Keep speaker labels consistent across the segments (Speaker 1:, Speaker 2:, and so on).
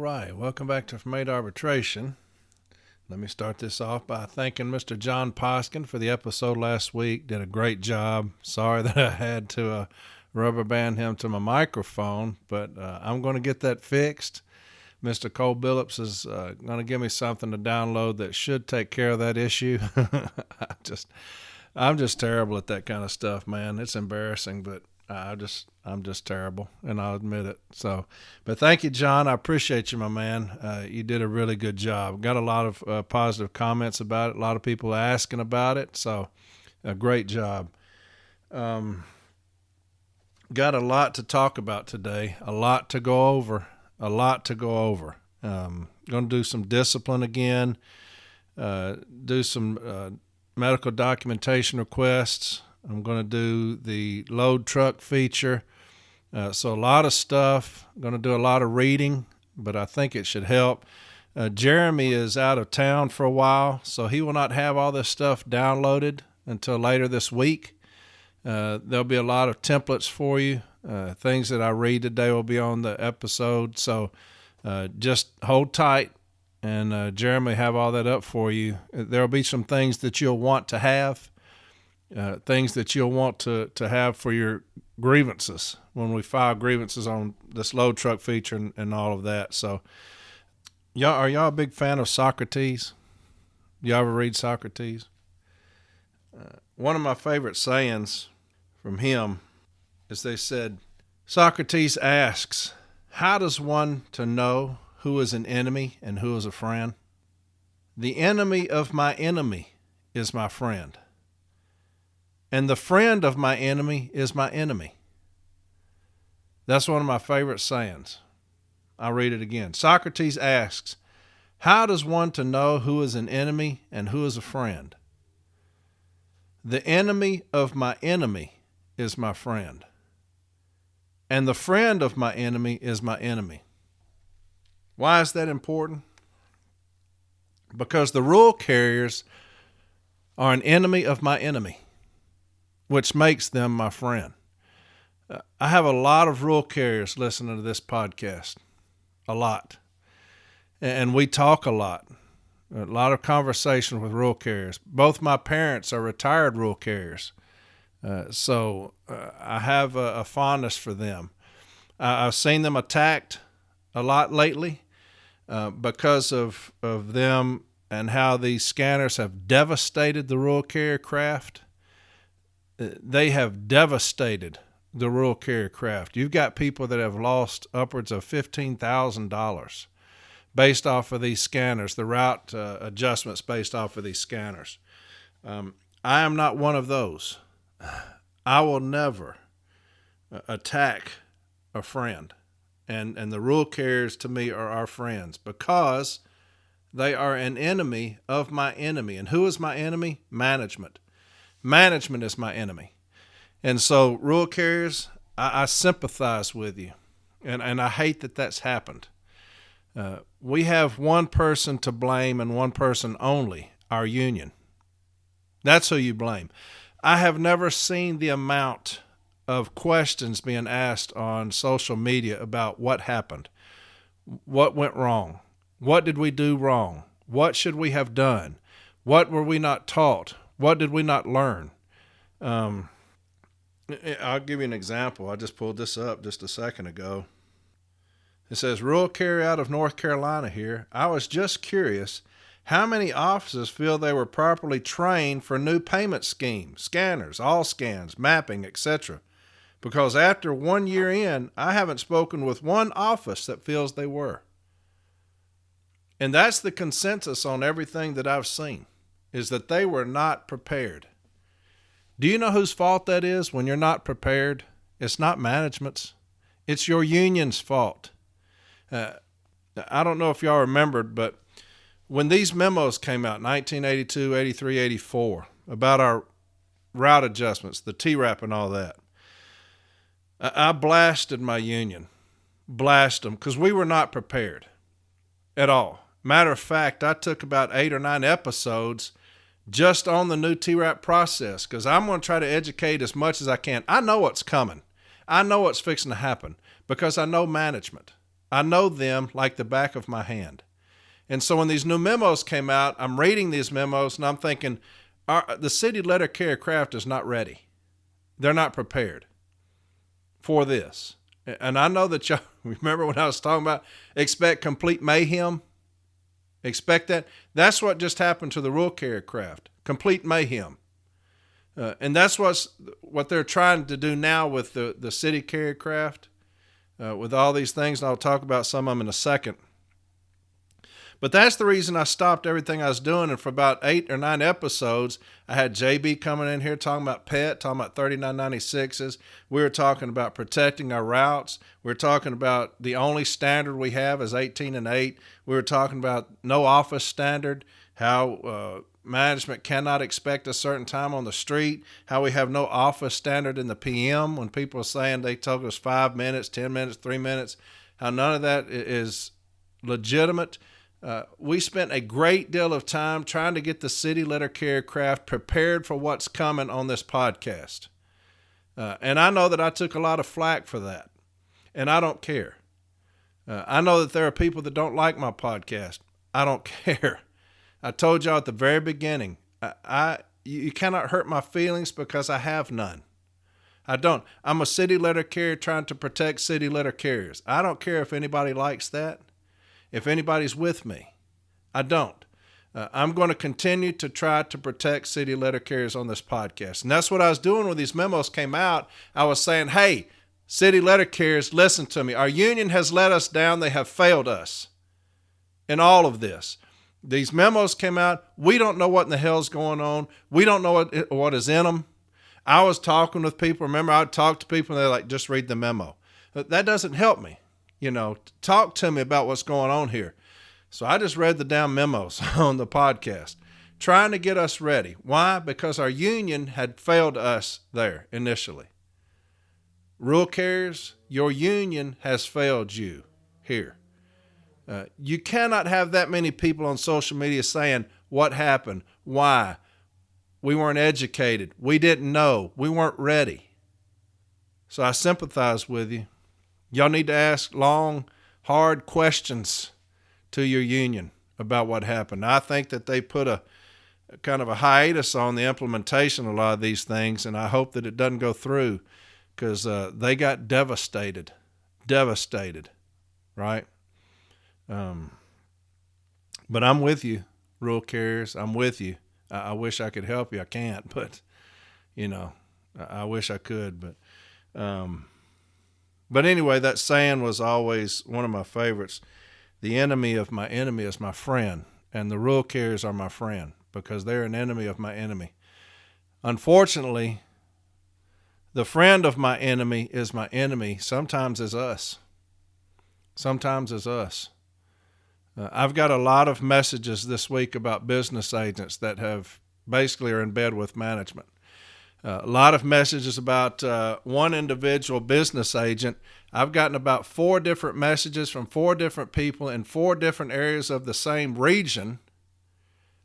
Speaker 1: right, welcome back to From Aid Arbitration. Let me start this off by thanking Mr. John Poskin for the episode last week. Did a great job. Sorry that I had to rubber band him to my microphone, but I'm going to get that fixed. Mr. Cole Billups is going to give me something to download that should take care of that issue. I'm just terrible at that kind of stuff, man. It's embarrassing, but I'm just terrible, and I'll admit it. So, but thank you, John. I appreciate you, my man. You did a really good job. Got a lot of positive comments about it. A lot of people asking about it. So, a great job. Got a lot to talk about today. A lot to go over. Going to do some discipline again. Do some medical documentation requests. I'm going to do the load truck feature. So a lot of stuff. I'm going to do a lot of reading, but I think it should help. Jeremy is out of town for a while, so he will not have all this stuff downloaded until later this week. There'll be a lot of templates for you. Things that I read today will be on the episode. So just hold tight, and Jeremy have all that up for you. There'll be some things that you'll want to have. Things that you'll want to have for your grievances when we file grievances on this load truck feature and all of that. So, are y'all a big fan of Socrates? Y'all ever read Socrates? One of my favorite sayings from him is they said, Socrates asks, how does one to know who is an enemy and who is a friend? The enemy of my enemy is my friend. And the friend of my enemy is my enemy. That's one of my favorite sayings. I'll read it again. Socrates asks, how does one to know who is an enemy and who is a friend? The enemy of my enemy is my friend. And the friend of my enemy is my enemy. Why is that important? Because the rule carriers are an enemy of my enemy, which makes them my friend. I have a lot of rule carriers listening to this podcast, a lot. And we talk a lot of conversation with rule carriers. Both my parents are retired rule carriers, so I have a fondness for them. I've seen them attacked a lot lately because of them and how these scanners have devastated the rule carrier craft. They have devastated the rural carrier craft. You've got people that have lost upwards of $15,000 based off of these scanners, the route adjustments based off of these scanners. I am not one of those. I will never attack a friend. And the rural carriers to me are our friends because they are an enemy of my enemy. And who is my enemy? Management. Management is my enemy. And so, rural carriers, I sympathize with you. And I hate that that's happened. We have one person to blame and one person only, our union. That's who you blame. I have never seen the amount of questions being asked on social media about what happened, what went wrong, what did we do wrong, what should we have done, what were we not taught, what did we not learn? I'll give you an example. I just pulled this up just a second ago. It says, rural carrier out of North Carolina here. I was just curious, how many officers feel they were properly trained for new payment schemes, scanners, all scans, mapping, etc.? Because after 1 year in, I haven't spoken with one office that feels they were. And that's the consensus on everything that I've seen, is that they were not prepared. Do you know whose fault that is when you're not prepared? It's not management's. It's your union's fault. I don't know if y'all remembered, but when these memos came out, 1982, 83, 84, about our route adjustments, the TRAP and all that, I blasted my union. Blasted them, because we were not prepared at all. Matter of fact, I took about 8 or 9 episodes just on the new TRAP process, because I'm going to try to educate as much as I can. I know what's coming. I know what's fixing to happen because I know management. I know them like the back of my hand. And so when these new memos came out, I'm reading these memos and I'm thinking, the city letter carrier craft is not ready. They're not prepared for this. And I know that y'all remember when I was talking about expect complete mayhem? Expect that. That's what just happened to the rural carrier craft. Complete mayhem. And that's what they're trying to do now with the city carrier craft, with all these things. And I'll talk about some of them in a second. But that's the reason I stopped everything I was doing. And for about 8 or 9 episodes, I had JB coming in here talking about PET, talking about 3996s. We were talking about protecting our routes. We were talking about the only standard we have is 18 and 8. We were talking about no office standard, how management cannot expect a certain time on the street, how we have no office standard in the PM when people are saying they told us 5 minutes, 10 minutes, 3 minutes, how none of that is legitimate. We spent a great deal of time trying to get the city letter carrier craft prepared for what's coming on this podcast. And I know that I took a lot of flack for that, and I don't care. I know that there are people that don't like my podcast. I don't care. I told y'all at the very beginning, you cannot hurt my feelings because I have none. I don't. I'm a city letter carrier trying to protect city letter carriers. I don't care if anybody likes that. If anybody's with me, I don't. I'm going to continue to try to protect city letter carriers on this podcast. And that's what I was doing when these memos came out. I was saying, hey, city letter carriers, listen to me. Our union has let us down. They have failed us in all of this. These memos came out. We don't know what in the hell's going on. We don't know what is in them. I was talking with people. Remember, I would talk to people and they're like, just read the memo. That doesn't help me. Talk to me about what's going on here. So I just read the damn memos on the podcast, trying to get us ready. Why? Because our union had failed us there initially. Rural carriers, your union has failed you here. You cannot have that many people on social media saying, what happened? Why? We weren't educated. We didn't know. We weren't ready. So I sympathize with you. Y'all need to ask long, hard questions to your union about what happened. I think that they put a kind of a hiatus on the implementation of a lot of these things, and I hope that it doesn't go through because they got devastated, right? But I'm with you, rural carriers. I'm with you. I wish I could help you. I can't, but, I wish I could, But anyway, that saying was always one of my favorites. The enemy of my enemy is my friend, and the rural carriers are my friend because they're an enemy of my enemy. Unfortunately, the friend of my enemy is my enemy. Sometimes is us. I've got a lot of messages this week about business agents that have basically are in bed with management. A lot of messages about one individual business agent. I've gotten about 4 different messages from 4 different people in 4 different areas of the same region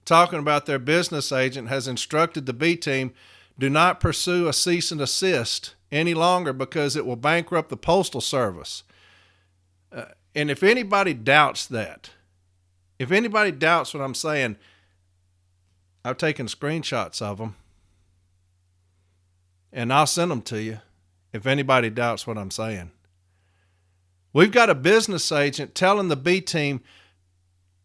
Speaker 1: talking about their business agent has instructed the B team, do not pursue a cease and desist any longer because it will bankrupt the postal service. And if anybody doubts that, if anybody doubts what I'm saying, I've taken screenshots of them. And I'll send them to you if anybody doubts what I'm saying. We've got a business agent telling the B team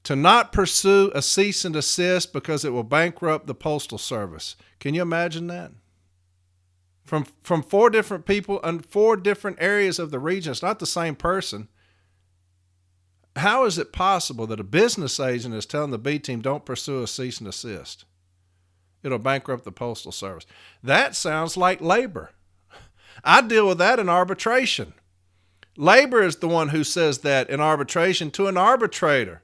Speaker 1: to not pursue a cease and desist because it will bankrupt the postal service. Can you imagine that? From 4 different people in 4 different areas of the region. It's not the same person. How is it possible that a business agent is telling the B team don't pursue a cease and desist? It'll bankrupt the postal service. That sounds like labor. I deal with that in arbitration. Labor is the one who says that in arbitration to an arbitrator,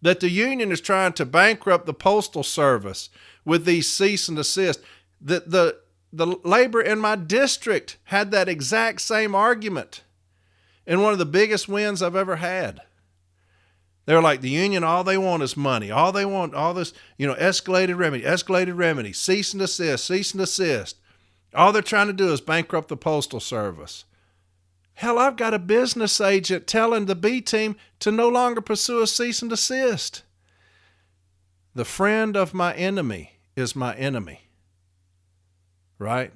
Speaker 1: that the union is trying to bankrupt the postal service with these cease and desist. The labor in my district had that exact same argument in one of the biggest wins I've ever had. They're like, the union, all they want is money. All they want, all this, escalated remedy, cease and desist. All they're trying to do is bankrupt the postal service. Hell, I've got a business agent telling the B team to no longer pursue a cease and desist. The friend of my enemy is my enemy. Right?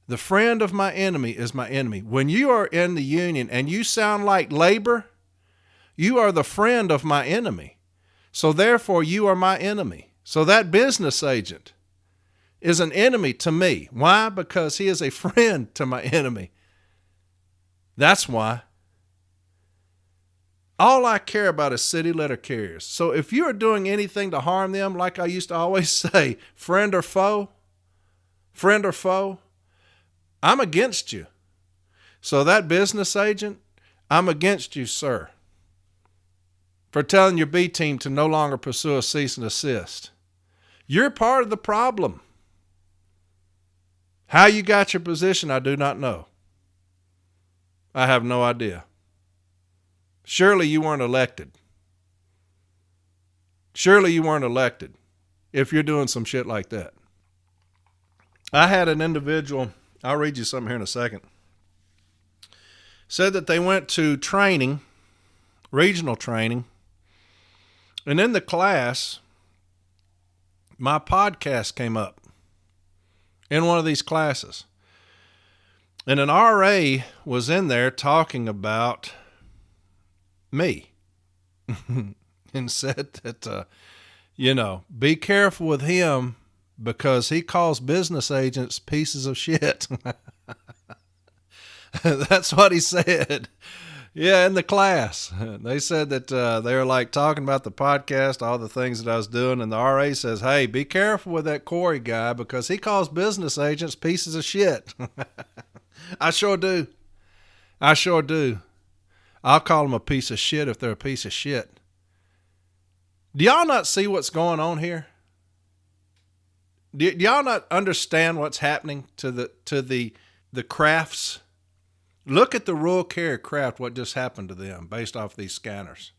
Speaker 1: The friend of my enemy is my enemy. When you are in the union and you sound like labor, you are the friend of my enemy. So therefore, you are my enemy. So that business agent is an enemy to me. Why? Because he is a friend to my enemy. That's why. All I care about is city letter carriers. So if you are doing anything to harm them, like I used to always say, friend or foe, I'm against you. So that business agent, I'm against you, sir, for telling your B team to no longer pursue a cease and desist. You're part of the problem. How you got your position, I do not know. I have no idea. Surely you weren't elected. Surely you weren't elected if you're doing some shit like that. I had an individual, I'll read you something here in a second, said that they went to training, regional training, and in the class, my podcast came up in one of these classes. And an RA was in there talking about me and said that, be careful with him because he calls business agents pieces of shit. That's what he said. Yeah, in the class. They said that they were like talking about the podcast, all the things that I was doing, and the RA says, hey, be careful with that Corey guy because he calls business agents pieces of shit. I sure do. I'll call them a piece of shit if they're a piece of shit. Do y'all not see what's going on here? Do y'all not understand what's happening to the crafts? Look at the rural carrier craft, what just happened to them based off these scanners.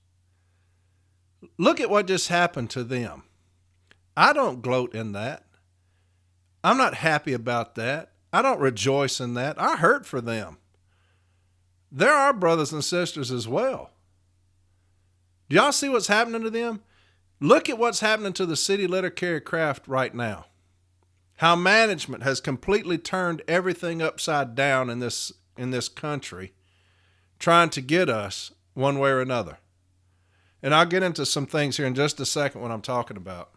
Speaker 1: Look at what just happened to them. I don't gloat in that. I'm not happy about that. I don't rejoice in that. I hurt for them. They're our brothers and sisters as well. Do y'all see what's happening to them? Look at what's happening to the city letter carrier craft right now. How management has completely turned everything upside down in this country, trying to get us one way or another. And I'll get into some things here in just a second what I'm talking about.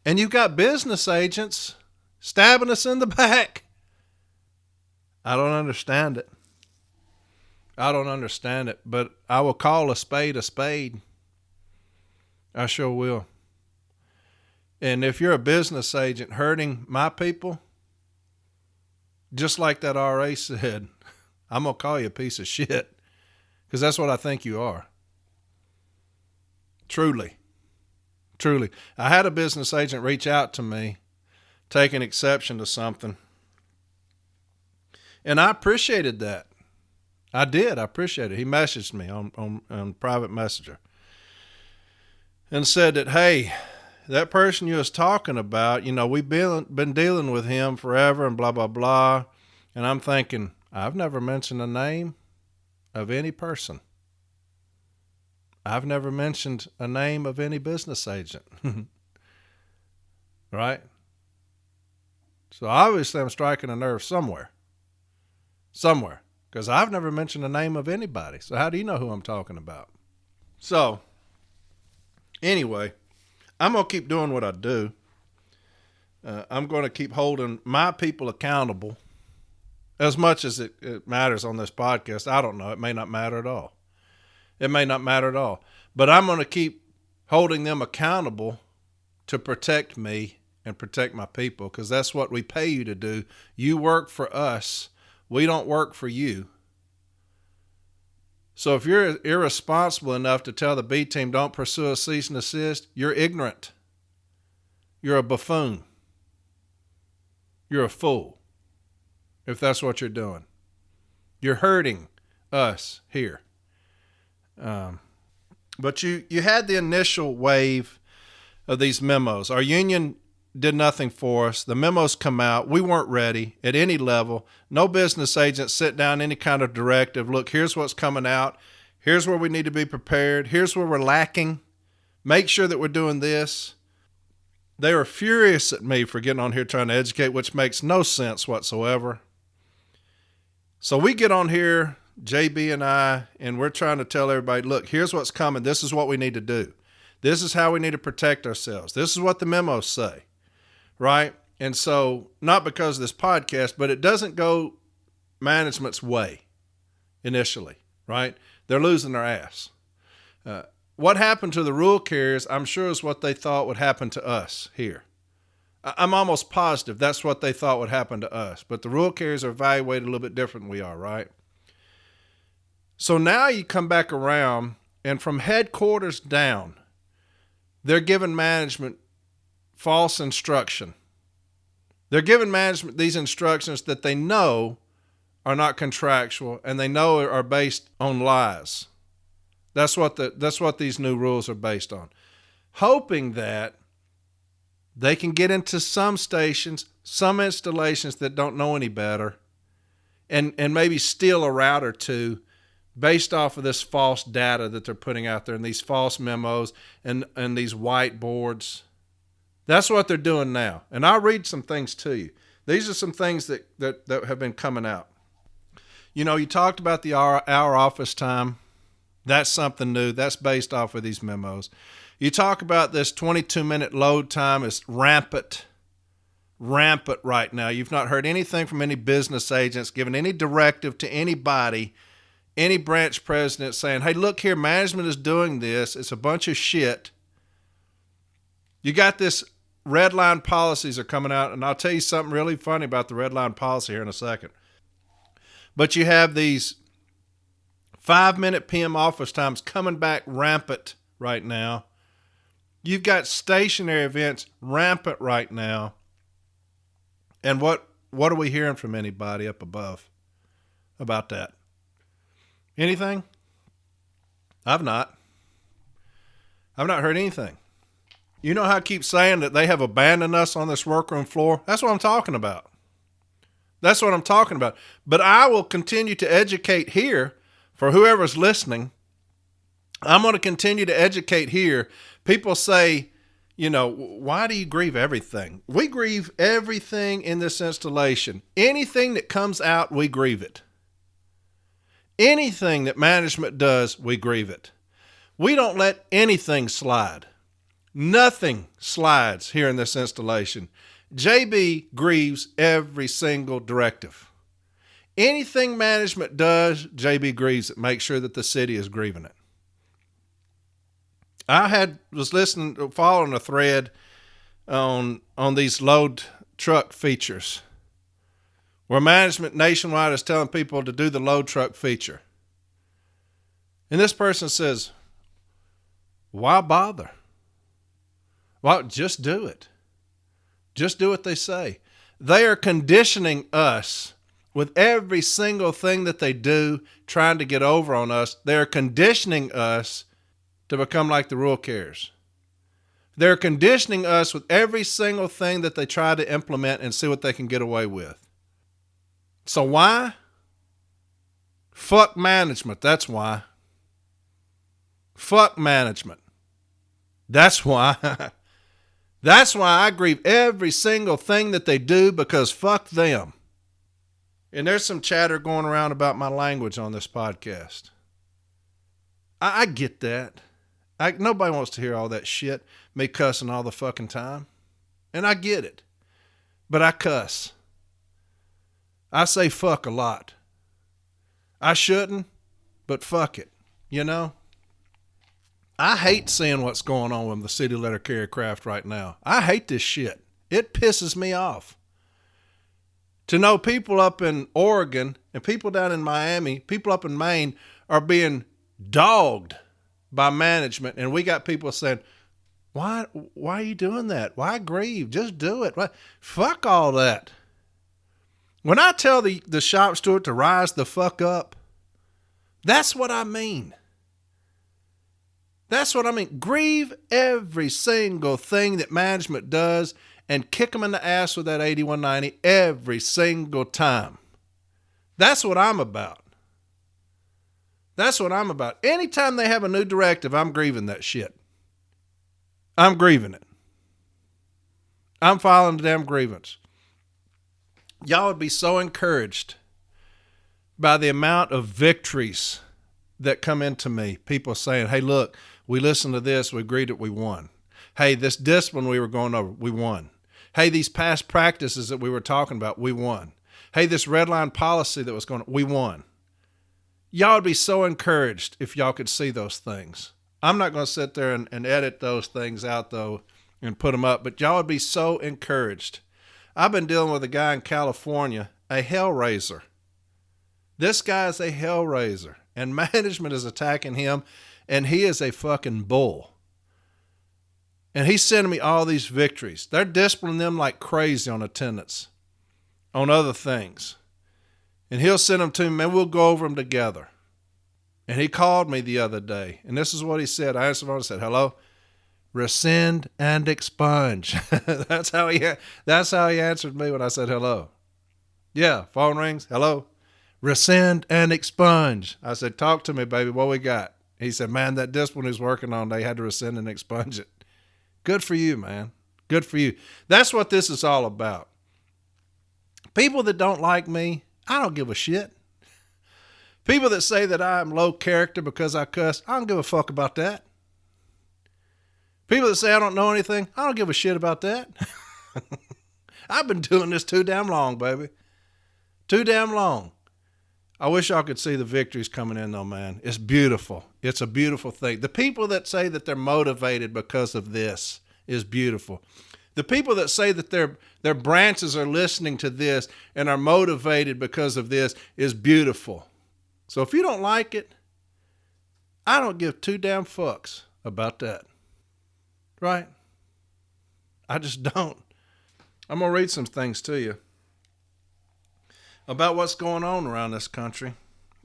Speaker 1: And you've got business agents stabbing us in the back. I don't understand it. But I will call a spade a spade. I sure will. And if you're a business agent hurting my people, just like that RA said, I'm going to call you a piece of shit because that's what I think you are. Truly. I had a business agent reach out to me, taking exception to something. And I appreciated that. I did. I appreciate it. He messaged me on private messenger and said that, hey, that person you was talking about, we've been dealing with him forever and blah, blah, blah. And I'm thinking, I've never mentioned the name of any person. I've never mentioned a name of any business agent. Right? So obviously I'm striking a nerve somewhere. Because I've never mentioned the name of anybody. So how do you know who I'm talking about? So, anyway, I'm going to keep doing what I do. I'm going to keep holding my people accountable as much as it matters on this podcast. I don't know. It may not matter at all. But I'm going to keep holding them accountable to protect me and protect my people because that's what we pay you to do. You work for us. We don't work for you. So if you're irresponsible enough to tell the B team don't pursue a cease and desist, you're ignorant. You're a buffoon. You're a fool. If that's what you're doing. You're hurting us here. But you had the initial wave of these memos. Our union did nothing for us. The memos come out. We weren't ready at any level. No business agent sit down any kind of directive. Look, here's what's coming out. Here's where we need to be prepared. Here's where we're lacking. Make sure that we're doing this. They were furious at me for getting on here trying to educate, which makes no sense whatsoever. So we get on here, JB and I, and we're trying to tell everybody, look, here's what's coming. This is what we need to do. This is how we need to protect ourselves. This is what the memos say, right? And so, not because of this podcast, but it doesn't go management's way initially, right? They're losing their ass. What happened to the rule carriers, I'm sure, is what they thought would happen to us here. I'm almost positive that's what they thought would happen to us. But the rule carriers are evaluated a little bit different than we are, right? So now you come back around, and from headquarters down, they're giving management false instruction. They're giving management these instructions that they know are not contractual and they know are based on lies. That's what these new rules are based on. Hoping that they can get into some stations, some installations that don't know any better, and maybe steal a route or two based off of this false data that they're putting out there and these false memos and these whiteboards. That's what they're doing now. And I'll read some things to you. These are some things that have been coming out. You know, you talked about the hour office time. That's something new. That's based off of these memos. You talk about this 22-minute load time is rampant right now. You've not heard anything from any business agents giving any directive to anybody, any branch president saying, hey, look here, management is doing this. It's a bunch of shit. You got this red line policies are coming out, and I'll tell you something really funny about the red line policy here in a second. But you have these 5-minute PM office times coming back rampant right now. You've got stationary events rampant right now. And what are we hearing from anybody up above about that? Anything? I've not heard anything. You know how I keep saying that they have abandoned us on this workroom floor? That's what I'm talking about. That's what I'm talking about. But I will continue to educate here for whoever's listening. I'm going to continue to educate here. People say, you know, why do you grieve everything? We grieve everything in this installation. Anything that comes out, we grieve it. Anything that management does, we grieve it. We don't let anything slide. Nothing slides here in this installation. JB grieves every single directive. Anything management does, JB grieves it. Make sure that the city is grieving it. Was following a thread on these load truck features where management nationwide is telling people to do the load truck feature. And this person says, why bother? Well, just do it. Just do what they say. They are conditioning us with every single thing that they do, trying to get over on us. They're conditioning us to become like the rule carriers. They're conditioning us with every single thing that they try to implement and see what they can get away with. So why? Fuck management. That's why. Fuck management. That's why. That's why I grieve every single thing that they do, because fuck them. And there's some chatter going around about my language on this podcast. I get that. Nobody wants to hear all that shit, me cussing all the fucking time. And I get it. But I cuss. I say fuck a lot. I shouldn't, but fuck it. You know? I hate seeing what's going on with the city letter carrier craft right now. I hate this shit. It pisses me off. To know people up in Oregon and people down in Miami, people up in Maine are being dogged by management. And we got people saying, why are you doing that? Why grieve? Just do it. Why? Fuck all that. When I tell the shop steward to rise the fuck up, that's what I mean. That's what I mean. Grieve every single thing that management does and kick them in the ass with that 8190 every single time. That's what I'm about. That's what I'm about. Anytime they have a new directive, I'm grieving that shit. I'm grieving it. I'm filing the damn grievance. Y'all would be so encouraged by the amount of victories that come into me. People saying, hey, look, we listened to this, we agreed that we won. Hey, this discipline we were going over, we won. Hey, these past practices that we were talking about, we won. Hey, this red line policy that was going on, we won. Y'all would be so encouraged if y'all could see those things. I'm not going to sit there and edit those things out, though, and put them up, but y'all would be so encouraged. I've been dealing with a guy in California, a hellraiser. This guy is a hellraiser, and management is attacking him, and he is a fucking bull. And he's sending me all these victories. They're disciplining them like crazy on attendance, on other things. And he'll send them to me, and we'll go over them together. And he called me the other day, and this is what he said. I answered the phone and said, hello? Rescind and expunge. That's how he answered me when I said hello. Yeah, phone rings. Hello? Rescind and expunge. I said, talk to me, baby. What we got? He said, man, that discipline he's working on, they had to rescind and expunge it. Good for you, man. Good for you. That's what this is all about. People that don't like me, I don't give a shit. People that say that I'm low character because I cuss, I don't give a fuck about that. People that say I don't know anything, I don't give a shit about that. I've been doing this too damn long, baby. Too damn long. I wish y'all could see the victories coming in, though, man. It's beautiful. It's a beautiful thing. The people that say that they're motivated because of this is beautiful. The people that say that their branches are listening to this and are motivated because of this is beautiful. So if you don't like it, I don't give two damn fucks about that. Right? I just don't. I'm going to read some things to you about what's going on around this country.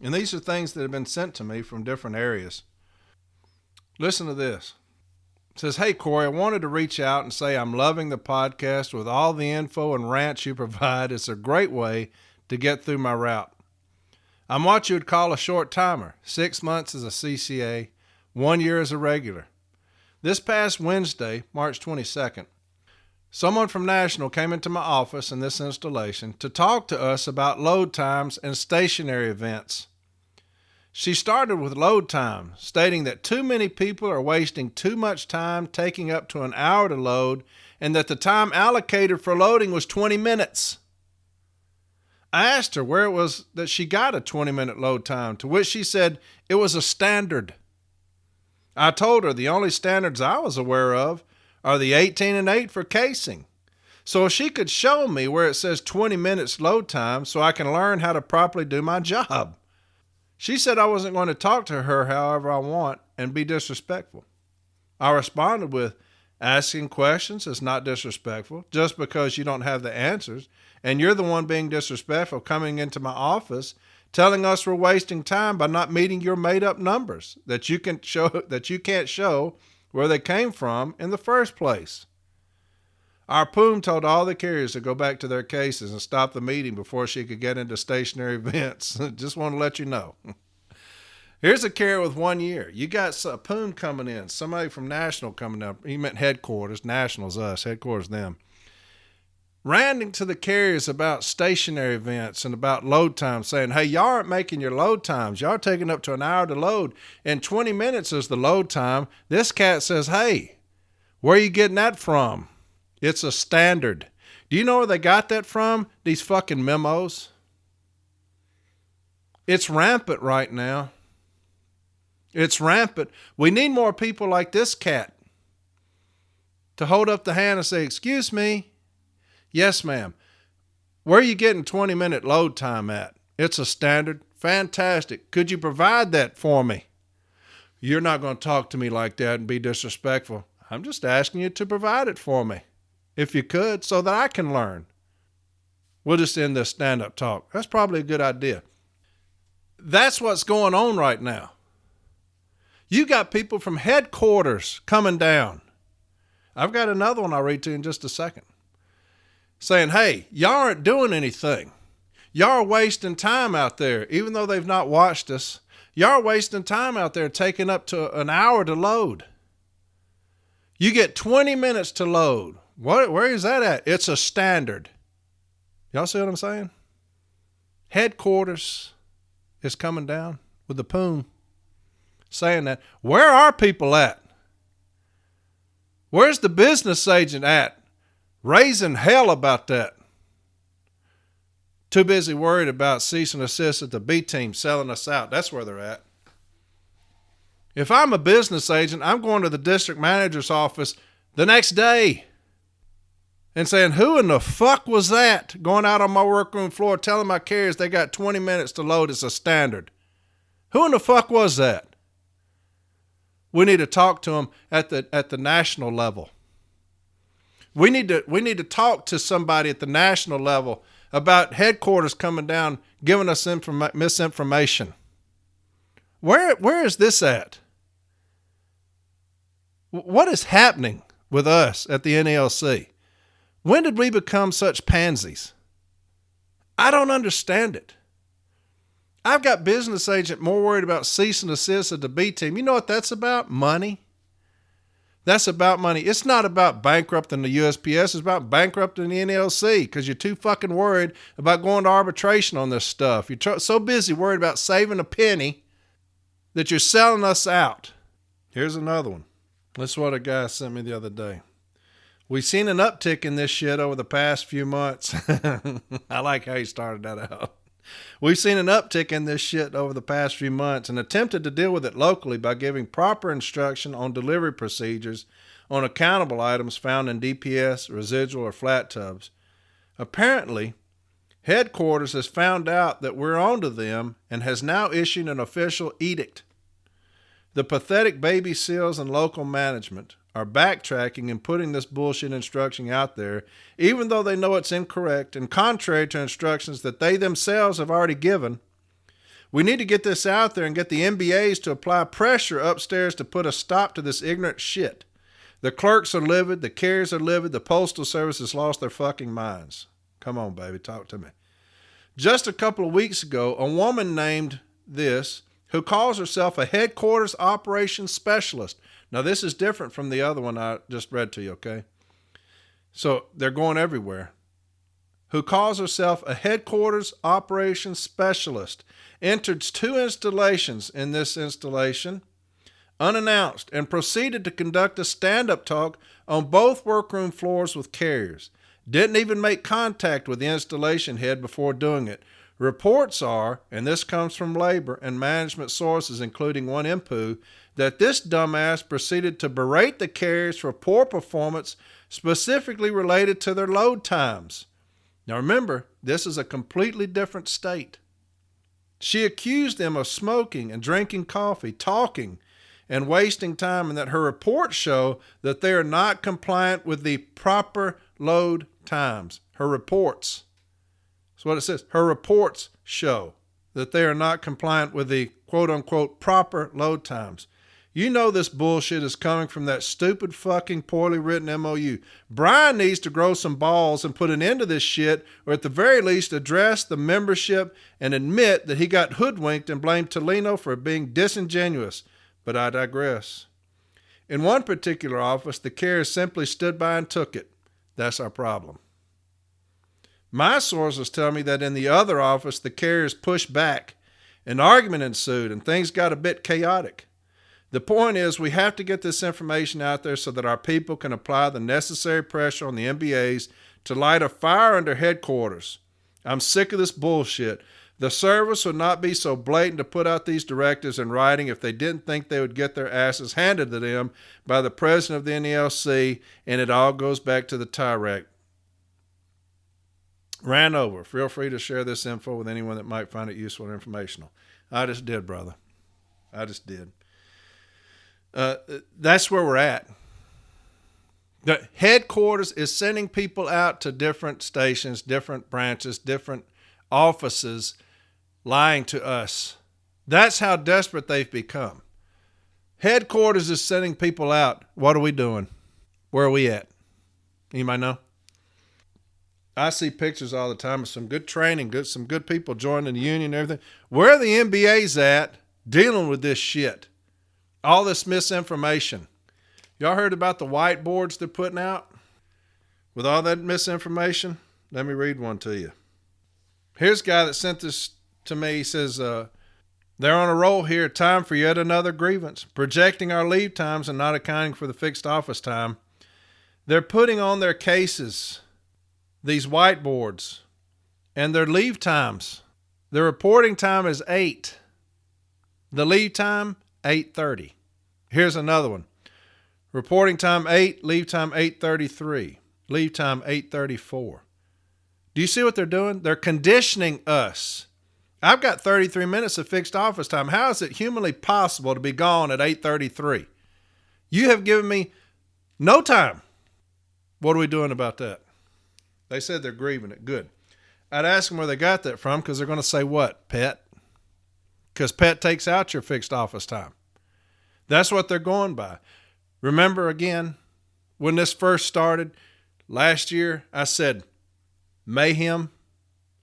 Speaker 1: And these are things that have been sent to me from different areas. Listen to this. It says, hey, Corey, I wanted to reach out and say I'm loving the podcast with all the info and rants you provide. It's a great way to get through my route. I'm what you would call a short timer, 6 months as a CCA, 1 year as a regular. This past Wednesday, March 22nd, someone from National came into my office in this installation to talk to us about load times and stationary events. She started with load time, stating that too many people are wasting too much time taking up to an hour to load and that the time allocated for loading was 20 minutes. I asked her where it was that she got a 20-minute load time, to which she said it was a standard. I told her the only standards I was aware of are the 18 and 8 for casing. So if she could show me where it says 20 minutes load time so I can learn how to properly do my job. She said I wasn't going to talk to her however I want and be disrespectful. I responded with, asking questions is not disrespectful just because you don't have the answers, and you're the one being disrespectful coming into my office telling us we're wasting time by not meeting your made-up numbers that you can't show where they came from in the first place. Our POOM told all the carriers to go back to their cases and stop the meeting before she could get into stationary events. Just want to let you know. Here's a carrier with 1 year. You got a POOM coming in, somebody from National coming up. He meant headquarters. National's us, headquarters them. Ranting to the carriers about stationary events and about load time, saying, hey, y'all aren't making your load times. Y'all are taking up to an hour to load, and 20 minutes is the load time. This cat says, hey, where are you getting that from? It's a standard. Do you know where they got that from? These fucking memos. It's rampant right now. It's rampant. We need more people like this cat to hold up the hand and say, excuse me. Yes, ma'am. Where are you getting 20-minute load time at? It's a standard. Fantastic. Could you provide that for me? You're not going to talk to me like that and be disrespectful. I'm just asking you to provide it for me, if you could, so that I can learn. We'll just end this stand-up talk. That's probably a good idea. That's what's going on right now. You got people from headquarters coming down. I've got another one I'll read to you in just a second. saying, hey, y'all aren't doing anything. Y'all are wasting time out there, even though they've not watched us. Y'all are wasting time out there, taking up to an hour to load. You get 20 minutes to load. Where is that at? It's a standard. Y'all see what I'm saying? Headquarters is coming down with the poom saying that. Where are people at? Where's the business agent at? Raising hell about that. Too busy worried about cease and desist at the B team selling us out. That's where they're at. If I'm a business agent, I'm going to the district manager's office the next day and saying, who in the fuck was that going out on my workroom floor telling my carriers they got 20 minutes to load as a standard? Who in the fuck was that? We need to talk to them at the national level. We need to talk to somebody at the national level about headquarters coming down, giving us misinformation. Where is this at? What is happening with us at the NALC? When did we become such pansies? I don't understand it. I've got business agent more worried about cease and desist at the B team. You know what that's about? Money. That's about money. It's not about bankrupting the USPS. It's about bankrupting the NLC because you're too fucking worried about going to arbitration on this stuff. You're so busy worried about saving a penny that you're selling us out. Here's another one. This is what a guy sent me the other day. We've seen an uptick in this shit over the past few months. I like how he started that out. We've seen an uptick in this shit over the past few months and attempted to deal with it locally by giving proper instruction on delivery procedures on accountable items found in DPS, residual, or flat tubs. Apparently, headquarters has found out that we're onto them and has now issued an official edict. The pathetic baby seals and local management are backtracking and putting this bullshit instruction out there, even though they know it's incorrect and contrary to instructions that they themselves have already given. We need to get this out there and get the MBAs to apply pressure upstairs to put a stop to this ignorant shit. The clerks are livid, the carriers are livid, the postal service has lost their fucking minds. Come on, baby, talk to me. Just a couple of weeks ago, a woman named this, who calls herself a headquarters operations specialist. Now, this is different from the other one I just read to you, okay? So they're going everywhere. Who calls herself a headquarters operations specialist, entered 2 installations in this installation, unannounced, and proceeded to conduct a stand-up talk on both workroom floors with carriers. Didn't even make contact with the installation head before doing it. Reports are, and this comes from labor and management sources, including one IMPU, that this dumbass proceeded to berate the carriers for poor performance, specifically related to their load times. Now remember, this is a completely different state. She accused them of smoking and drinking coffee, talking, and wasting time, and that her reports show that they are not compliant with the proper load times. Her reports. That's what it says. Her reports show that they are not compliant with the quote-unquote proper load times. You know this bullshit is coming from that stupid fucking poorly written MOU. Brian needs to grow some balls and put an end to this shit, or at the very least address the membership and admit that he got hoodwinked and blamed Tolino for being disingenuous. But I digress. In one particular office, the carrier simply stood by and took it. That's our problem. My sources tell me that in the other office, the carriers pushed back. An argument ensued and things got a bit chaotic. The point is we have to get this information out there so that our people can apply the necessary pressure on the MBAs to light a fire under headquarters. I'm sick of this bullshit. The service would not be so blatant to put out these directives in writing if they didn't think they would get their asses handed to them by the president of the NELC, and it all goes back to the TIRAC. Ran over. Feel free to share this info with anyone that might find it useful or informational. I just did, brother. I just did. That's where we're at. The headquarters is sending people out to different stations, different branches, different offices, lying to us. That's how desperate they've become. Headquarters is sending people out. What are we doing? Where are we at? Anybody know? I see pictures all the time of some good training, some good people joining the union and everything. Where are the MBAs at dealing with this shit? All this misinformation. Y'all heard about the whiteboards they're putting out with all that misinformation? Let me read one to you. Here's a guy that sent this to me. He says, they're on a roll here. Time for yet another grievance. Projecting our leave times and not accounting for the fixed office time. They're putting on their cases these whiteboards and their leave times. The reporting time is 8. The leave time, 8:30. Here's another one. Reporting time 8, leave time 8:33. Leave time 8:34. Do you see what they're doing? They're conditioning us. I've got 33 minutes of fixed office time. How is it humanly possible to be gone at 8:33? You have given me no time. What are we doing about that? They said they're grieving it. Good. I'd ask them where they got that from, because they're going to say what? Pet? Because Pet takes out your fixed office time. That's what they're going by. Remember again, when this first started last year, I said, mayhem.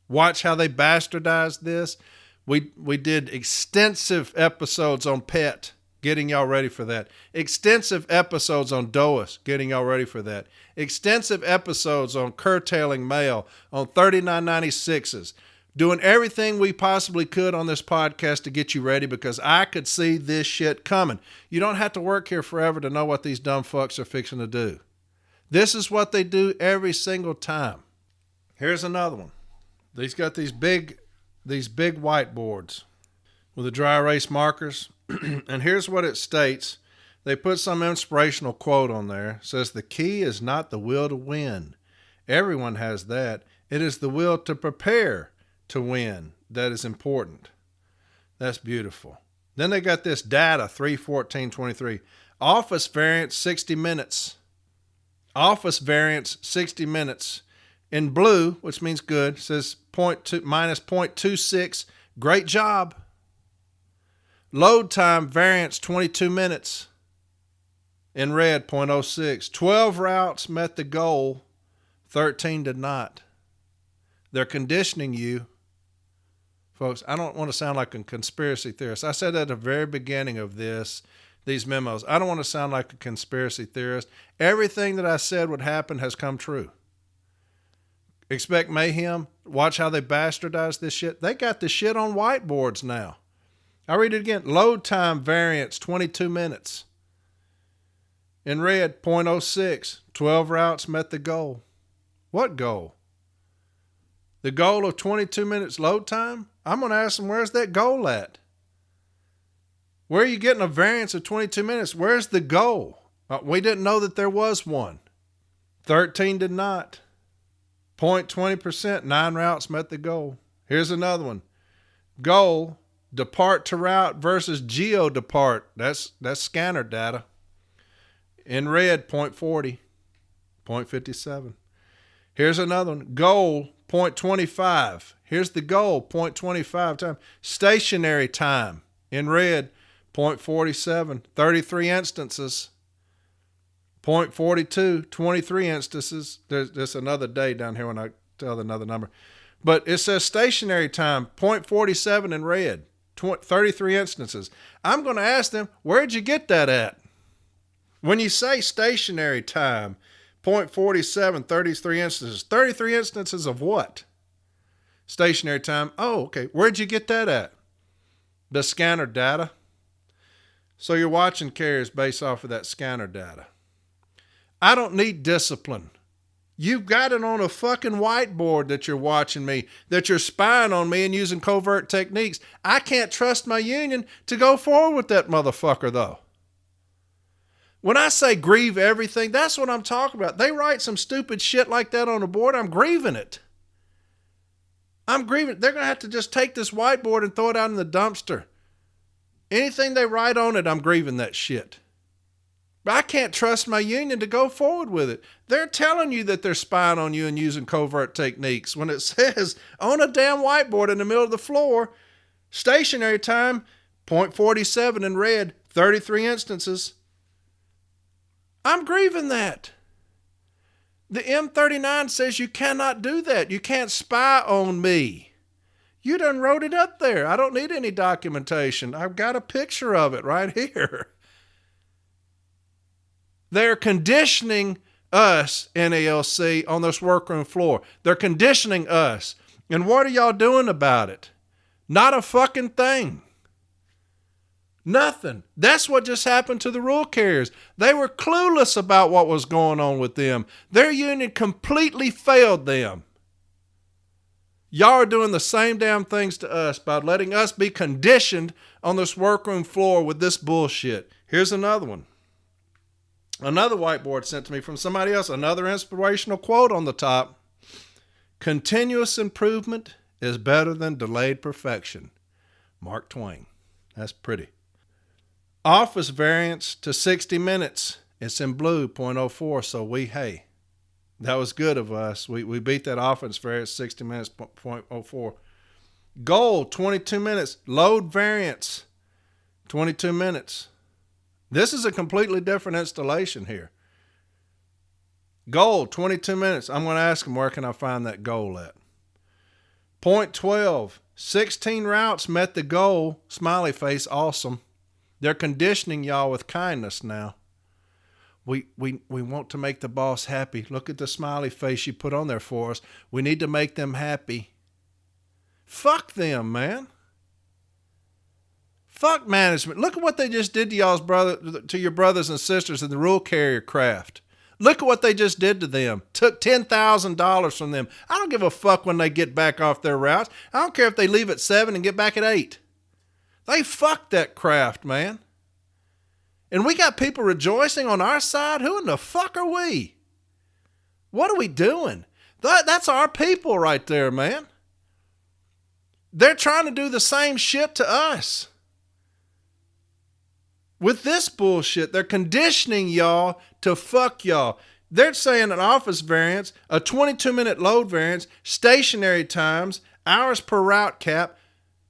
Speaker 1: Watch how they bastardized this. We did extensive episodes on Pet, getting y'all ready for that. Extensive episodes on DOAS, getting y'all ready for that. Extensive episodes on curtailing mail, on 3996s, doing everything we possibly could on this podcast to get you ready, because I could see this shit coming. You don't have to work here forever to know what these dumb fucks are fixing to do. This is what they do every single time. Here's another one. They've got these big whiteboards with the dry erase markers. And here's what it states. They put some inspirational quote on there. It says, the key is not the will to win. Everyone has that. It is the will to prepare to win that is important. That's beautiful. Then they got this data, 3/14/23. Office variance, 60 minutes. Office variance, 60 minutes. In blue, which means good, says minus 0.26. Great job. Load time variance, 22 minutes. In red, 0.06. 12 routes met the goal. 13 did not. They're conditioning you. Folks, I don't want to sound like a conspiracy theorist. I said at the very beginning of these memos, I don't want to sound like a conspiracy theorist. Everything that I said would happen has come true. Expect mayhem. Watch how they bastardize this shit. They got the shit on whiteboards now. I'll read it again. Load time variance, 22 minutes. In red, 0.06. 12 routes met the goal. What goal? The goal of 22 minutes load time? I'm going to ask them, where's that goal at? Where are you getting a variance of 22 minutes? Where's the goal? We didn't know that there was one. 13 did not. 0.20%, 9 routes met the goal. Here's another one. Goal, depart to route versus geo depart. That's scanner data. In red, 0.40, 0.57. Here's another one. Goal, 0.25. Here's the goal, 0.25 time. Stationary time. In red, 0.47, 33 instances. 0.42, 23 instances. There's another day down here when I tell another number. But it says stationary time, 0.47 in red, 33 instances. I'm going to ask them, where'd you get that at? When you say stationary time, 0.47, 33 instances. 33 instances of what? Stationary time. Oh, okay. Where'd you get that at? The scanner data. So you're watching carriers based off of that scanner data. I don't need discipline. You've got it on a fucking whiteboard that you're watching me, that you're spying on me and using covert techniques. I can't trust my union to go forward with that motherfucker, though. When I say grieve everything, that's what I'm talking about. They write some stupid shit like that on the board, I'm grieving it. I'm grieving. They're going to have to just take this whiteboard and throw it out in the dumpster. Anything they write on it, I'm grieving that shit. But I can't trust my union to go forward with it. They're telling you that they're spying on you and using covert techniques when it says on a damn whiteboard in the middle of the floor, stationary time, 0.47 in red, 33 instances. I'm grieving that. The M39 says you cannot do that. You can't spy on me. You done wrote it up there. I don't need any documentation. I've got a picture of it right here. They're conditioning us, NALC, on this workroom floor. They're conditioning us. And what are y'all doing about it? Not a fucking thing. Nothing. That's what just happened to the rule carriers. They were clueless about what was going on with them. Their union completely failed them. Y'all are doing the same damn things to us by letting us be conditioned on this workroom floor with this bullshit. Here's another one. Another whiteboard sent to me from somebody else. Another inspirational quote on the top. Continuous improvement is better than delayed perfection. Mark Twain. That's pretty. Office variance to 60 minutes. It's in blue, 0.04. So that was good of us. We beat that office variance 60 minutes, 0.04. Goal, 22 minutes. Load variance, 22 minutes. This is a completely different installation here. Goal, 22 minutes. I'm going to ask them, where can I find that goal at? 0.12. 16 routes met the goal. Smiley face, awesome. They're conditioning y'all with kindness now. We want to make the boss happy. Look at the smiley face you put on there for us. We need to make them happy. Fuck them, man. Fuck management. Look at what they just did to your brothers and sisters in the rule carrier craft. Look at what they just did to them. Took $10,000 from them. I don't give a fuck when they get back off their routes. I don't care if they leave at 7 and get back at 8. They fucked that craft, man. And we got people rejoicing on our side? Who in the fuck are we? What are we doing? That's our people right there, man. They're trying to do the same shit to us. With this bullshit, they're conditioning y'all to fuck y'all. They're saying an office variance, a 22-minute load variance, stationary times, hours per route cap.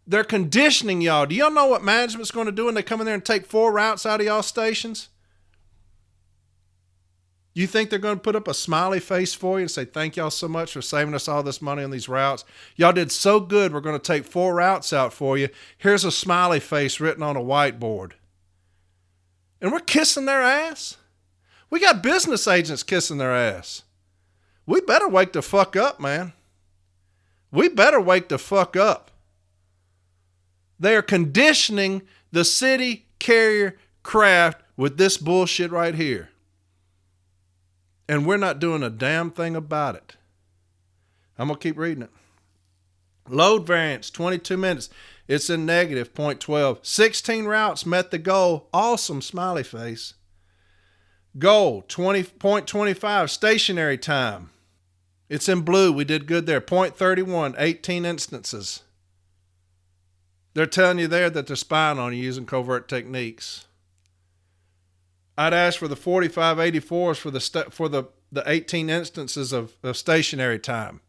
Speaker 1: They're conditioning y'all. Do y'all know what management's going to do when they come in there and take 4 routes out of y'all stations? You think they're going to put up a smiley face for you and say, thank y'all so much for saving us all this money on these routes. Y'all did so good, we're going to take 4 routes out for you. Here's a smiley face written on a whiteboard. And we're kissing their ass? We got business agents kissing their ass. We better wake the fuck up, man. We better wake the fuck up. They are conditioning the city carrier craft with this bullshit right here. And we're not doing a damn thing about it. I'm going to keep reading it. Load variance, 22 minutes. It's in negative, 0.12. 16 routes met the goal. Awesome, smiley face. Goal, 20.25. Stationary time. It's in blue. We did good there. 0.31. 18 instances. They're telling you there that they're spying on you using covert techniques. I'd ask for the 4584s for the 18 instances of stationary time.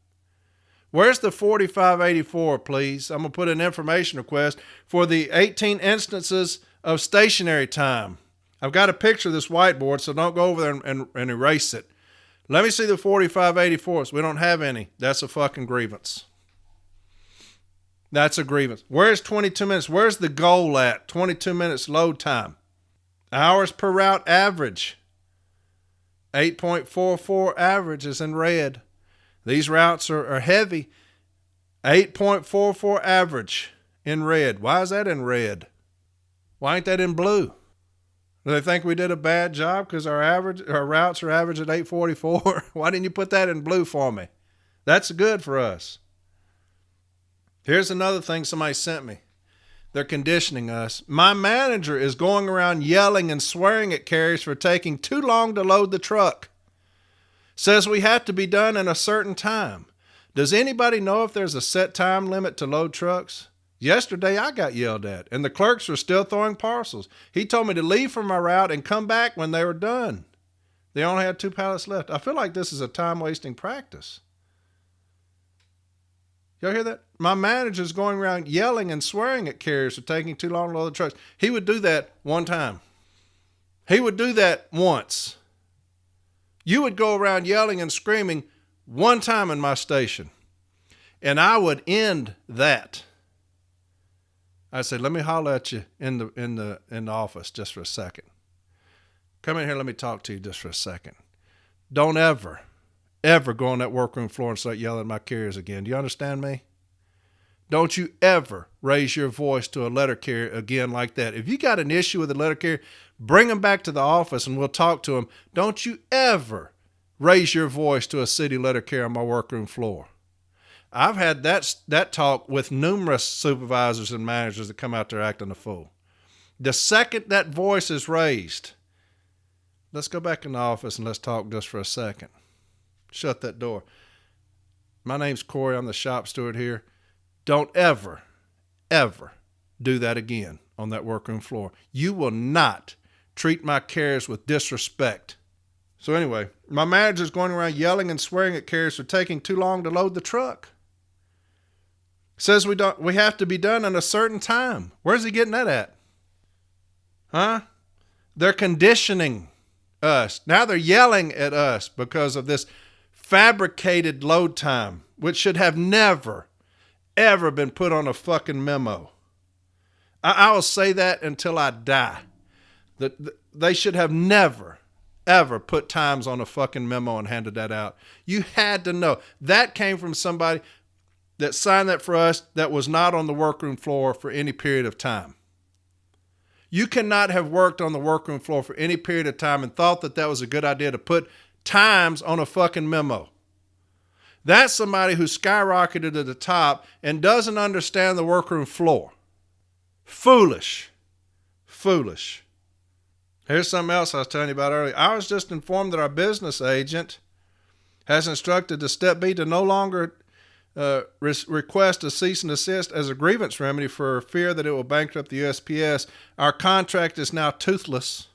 Speaker 1: Where's the 4584, please? I'm going to put an information request for the 18 instances of stationary time. I've got a picture of this whiteboard, so don't go over there and erase it. Let me see the 4584s. We don't have any. That's a fucking grievance. That's a grievance. Where's 22 minutes? Where's the goal at? 22 minutes load time. Hours per route average. 8.44 average is in red. These routes are heavy. 8.44 average in red. Why is that in red? Why ain't that in blue? Do they think we did a bad job because our routes are average at 8.44? Why didn't you put that in blue for me? That's good for us. Here's another thing somebody sent me. They're conditioning us. My manager is going around yelling and swearing at carriers for taking too long to load the truck. Says we have to be done in a certain time. Does anybody know if there's a set time limit to load trucks? Yesterday I got yelled at, and the clerks were still throwing parcels. He told me to leave from my route and come back when they were done. They only had 2 pallets left. I feel like this is a time-wasting practice. Y'all hear that? My manager's going around yelling and swearing at carriers for taking too long to load the trucks. He would do that one time. He would do that once. You would go around yelling and screaming one time in my station, and I would end that. I said, let me holler at you in the office just for a second. Come in here, let me talk to you just for a second. Don't ever go on that workroom floor and start yelling at my carriers again. Do you understand me? Don't you ever raise your voice to a letter carrier again like that. If you got an issue with a letter carrier, bring them back to the office and we'll talk to them. Don't you ever raise your voice to a city letter carrier on my workroom floor. I've had that talk with numerous supervisors and managers that come out there acting a fool. The second that voice is raised, let's go back in the office and let's talk just for a second. Shut that door. My name's Corey. I'm the shop steward here. Don't ever do that again on that workroom floor. You will not treat my carriers with disrespect. So anyway, my manager's going around yelling and swearing at carriers for taking too long to load the truck. Says we have to be done in a certain time. Where's he getting that at? Huh? They're conditioning us. Now they're yelling at us because of this fabricated load time, which should have never, ever been put on a fucking memo. I will say that until I die. They should have never, ever put times on a fucking memo and handed that out. You had to know. That came from somebody that signed that for us that was not on the workroom floor for any period of time. You cannot have worked on the workroom floor for any period of time and thought that that was a good idea to put times on a fucking memo. That's somebody who skyrocketed to the top and doesn't understand the workroom floor. Foolish. Here's something else I was telling you about earlier. I was just informed that our business agent has instructed the Step B to no longer request a cease and desist as a grievance remedy for fear that it will bankrupt the USPS. Our contract is now toothless.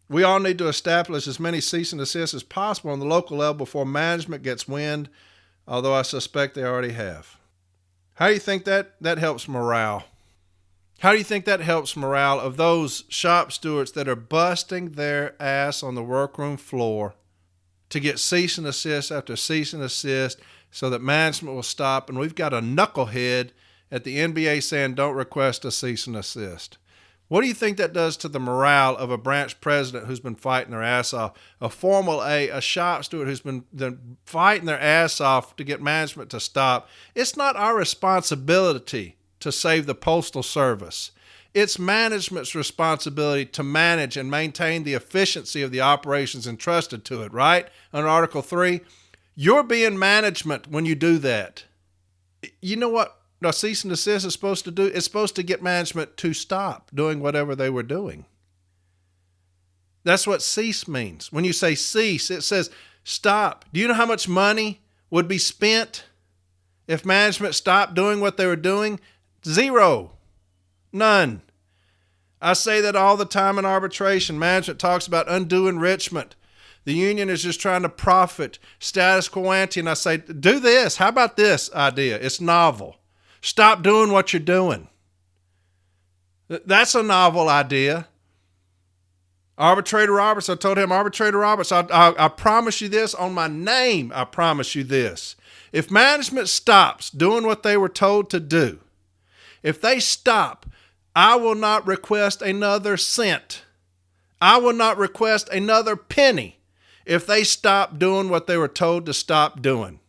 Speaker 1: We all need to establish as many cease and desist as possible on the local level before management gets wind, although I suspect they already have. How do you think that helps morale? How do you think that helps morale of those shop stewards that are busting their ass on the workroom floor to get cease and desist after cease and desist so that management will stop, and we've got a knucklehead at the NBA saying don't request a cease and desist? What do you think that does to the morale of a branch president who's been fighting their ass off, a Formal A shop steward who's been fighting their ass off to get management to stop? It's not our responsibility to save the Postal Service. It's management's responsibility to manage and maintain the efficiency of the operations entrusted to it, right? Under Article 3, you're being management when you do that. You know what a cease and desist is supposed to do? It's supposed to get management to stop doing whatever they were doing. That's what cease means. When you say cease, it says stop. Do you know how much money would be spent if management stopped doing what they were doing? Zero. None. I say that all the time in arbitration. Management talks about undue enrichment. The union is just trying to profit, status quo ante, and I say, do this. How about this idea? It's novel. Stop doing what you're doing. That's a novel idea. Arbitrator Roberts, I told him, Arbitrator Roberts, I promise you this on my name. I promise you this. If management stops doing what they were told to do, if they stop, I will not request another cent. I will not request another penny if they stop doing what they were told to stop doing.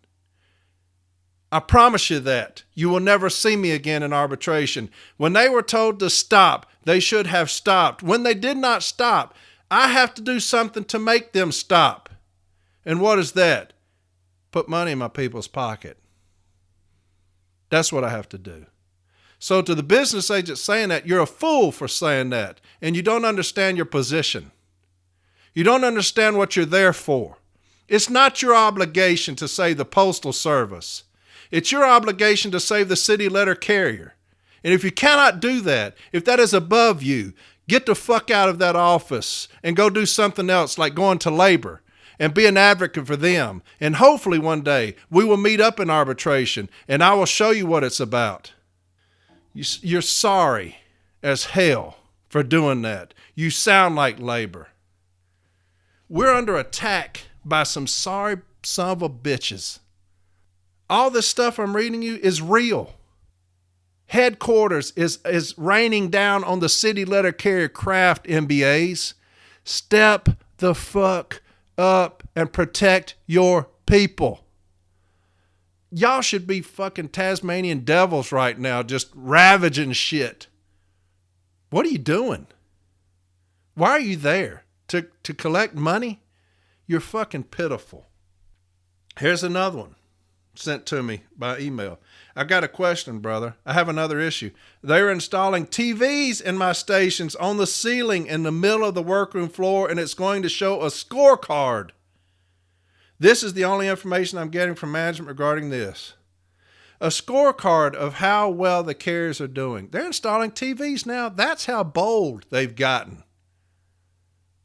Speaker 1: I promise you that. You will never see me again in arbitration. When they were told to stop, they should have stopped. When they did not stop, I have to do something to make them stop. And what is that? Put money in my people's pocket. That's what I have to do. So to the business agent saying that, you're a fool for saying that, and you don't understand your position. You don't understand what you're there for. It's not your obligation to save the Postal Service. It's your obligation to save the city letter carrier. And if you cannot do that, if that is above you, get the fuck out of that office and go do something else like going to labor and be an advocate for them. And hopefully one day we will meet up in arbitration and I will show you what it's about. You're sorry as hell for doing that. You sound like labor. We're under attack by some sorry son of a bitches. All this stuff I'm reading you is real. Headquarters is raining down on the city letter carrier craft MBAs. Step the fuck up and protect your people. Y'all should be fucking Tasmanian devils right now, just ravaging shit. What are you doing? Why are you there? To collect money? You're fucking pitiful. Here's another one sent to me by email. I got a question, brother. I have another issue. They're installing TVs in my stations on the ceiling in the middle of the workroom floor, and it's going to show a scorecard. This is the only information I'm getting from management regarding this. A scorecard of how well the carriers are doing. They're installing TVs now. That's how bold they've gotten.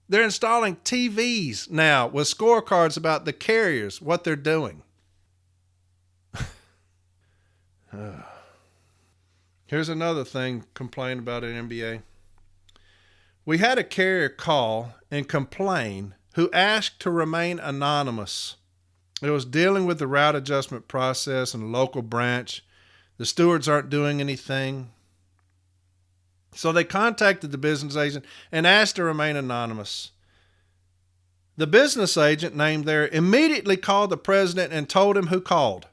Speaker 1: They're installing TVs now with scorecards about the carriers, what they're doing. Here's another thing complained about at NBA. We had a carrier call and complain who asked to remain anonymous. It was dealing with the route adjustment process in a local branch. The stewards aren't doing anything. So they contacted the business agent and asked to remain anonymous. The business agent named there immediately called the president and told him who called.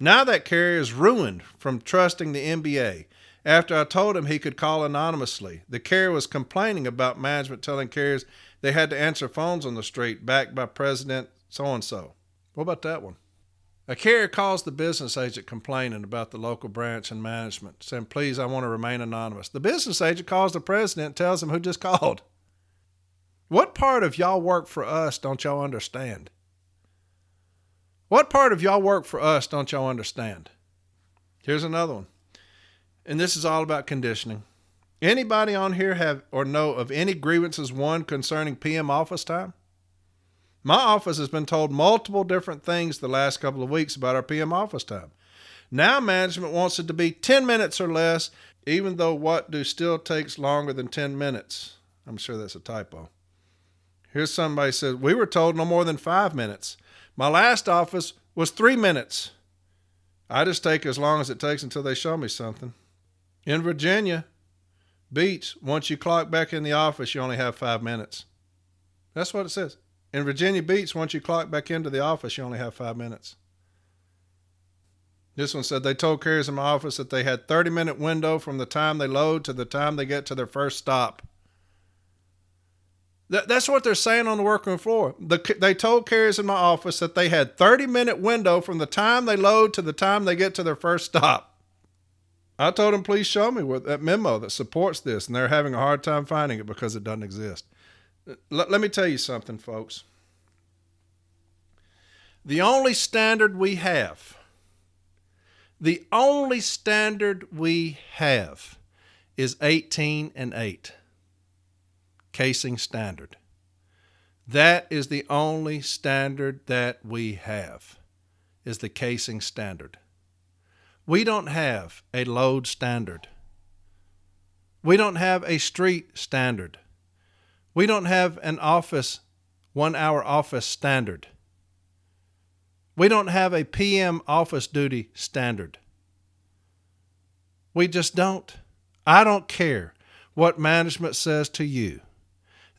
Speaker 1: Now that carrier is ruined from trusting the NBA. After I told him he could call anonymously, the carrier was complaining about management telling carriers they had to answer phones on the street backed by President so-and-so. What about that one? A carrier calls the business agent complaining about the local branch and management, saying, please, I want to remain anonymous. The business agent calls the president and tells him who just called. What part of y'all work for us don't y'all understand? What part of y'all work for us don't y'all understand? Here's another one. And this is all about conditioning. Anybody on here have or know of any grievances won concerning PM office time? My office has been told multiple different things the last couple of weeks about our PM office time. Now management wants it to be 10 minutes or less, even though what do still takes longer than 10 minutes. I'm sure that's a typo. Here's somebody says, we were told no more than 5 minutes. My last office was 3 minutes. I just take as long as it takes until they show me something. In Virginia Beach, once you clock back in the office, you only have 5 minutes. That's what it says. In Virginia Beach, once you clock back into the office, you only have 5 minutes. This one said they told carriers in my office that they had 30-minute window from the time they load to the time they get to their first stop. That's what they're saying on the workroom floor. They told carriers in my office that they had 30-minute window from the time they load to the time they get to their first stop. I told them, please show me that memo that supports this, and they're having a hard time finding it because it doesn't exist. Let me tell you something, folks. The only standard we have is 18 and 8. Casing standard. That is the only standard that we have, is the casing standard. We don't have a load standard. We don't have a street standard. We don't have an 1 hour office standard. We don't have a PM office duty standard. We just don't. I don't care what management says to you.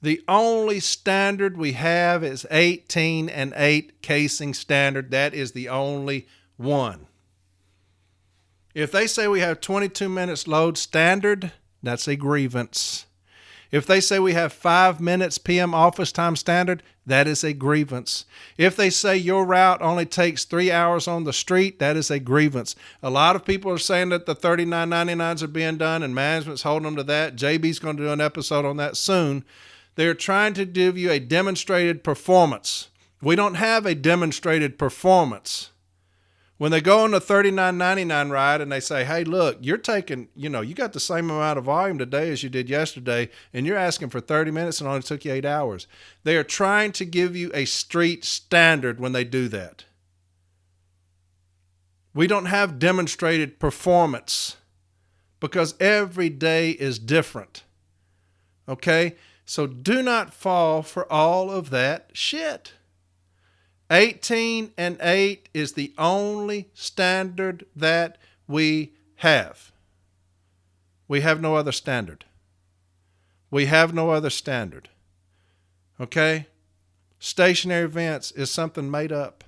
Speaker 1: The only standard we have is 18 and 8 casing standard. That is the only one. If they say we have 22 minutes load standard, that's a grievance. If they say we have 5 minutes PM office time standard, that is a grievance. If they say your route only takes 3 hours on the street, that is a grievance. A lot of people are saying that the 39.99s are being done and management's holding them to that. JB's going to do an episode on that soon. They're trying to give you a demonstrated performance. We don't have a demonstrated performance. When they go on the 39.99 ride and they say, hey, look, you're taking, you got the same amount of volume today as you did yesterday, and you're asking for 30 minutes and only took you 8 hours. They are trying to give you a street standard when they do that. We don't have demonstrated performance because every day is different. Okay? So do not fall for all of that shit. 18 and 8 is the only standard that we have. We have no other standard. We have no other standard. Okay? Stationary events is something made up.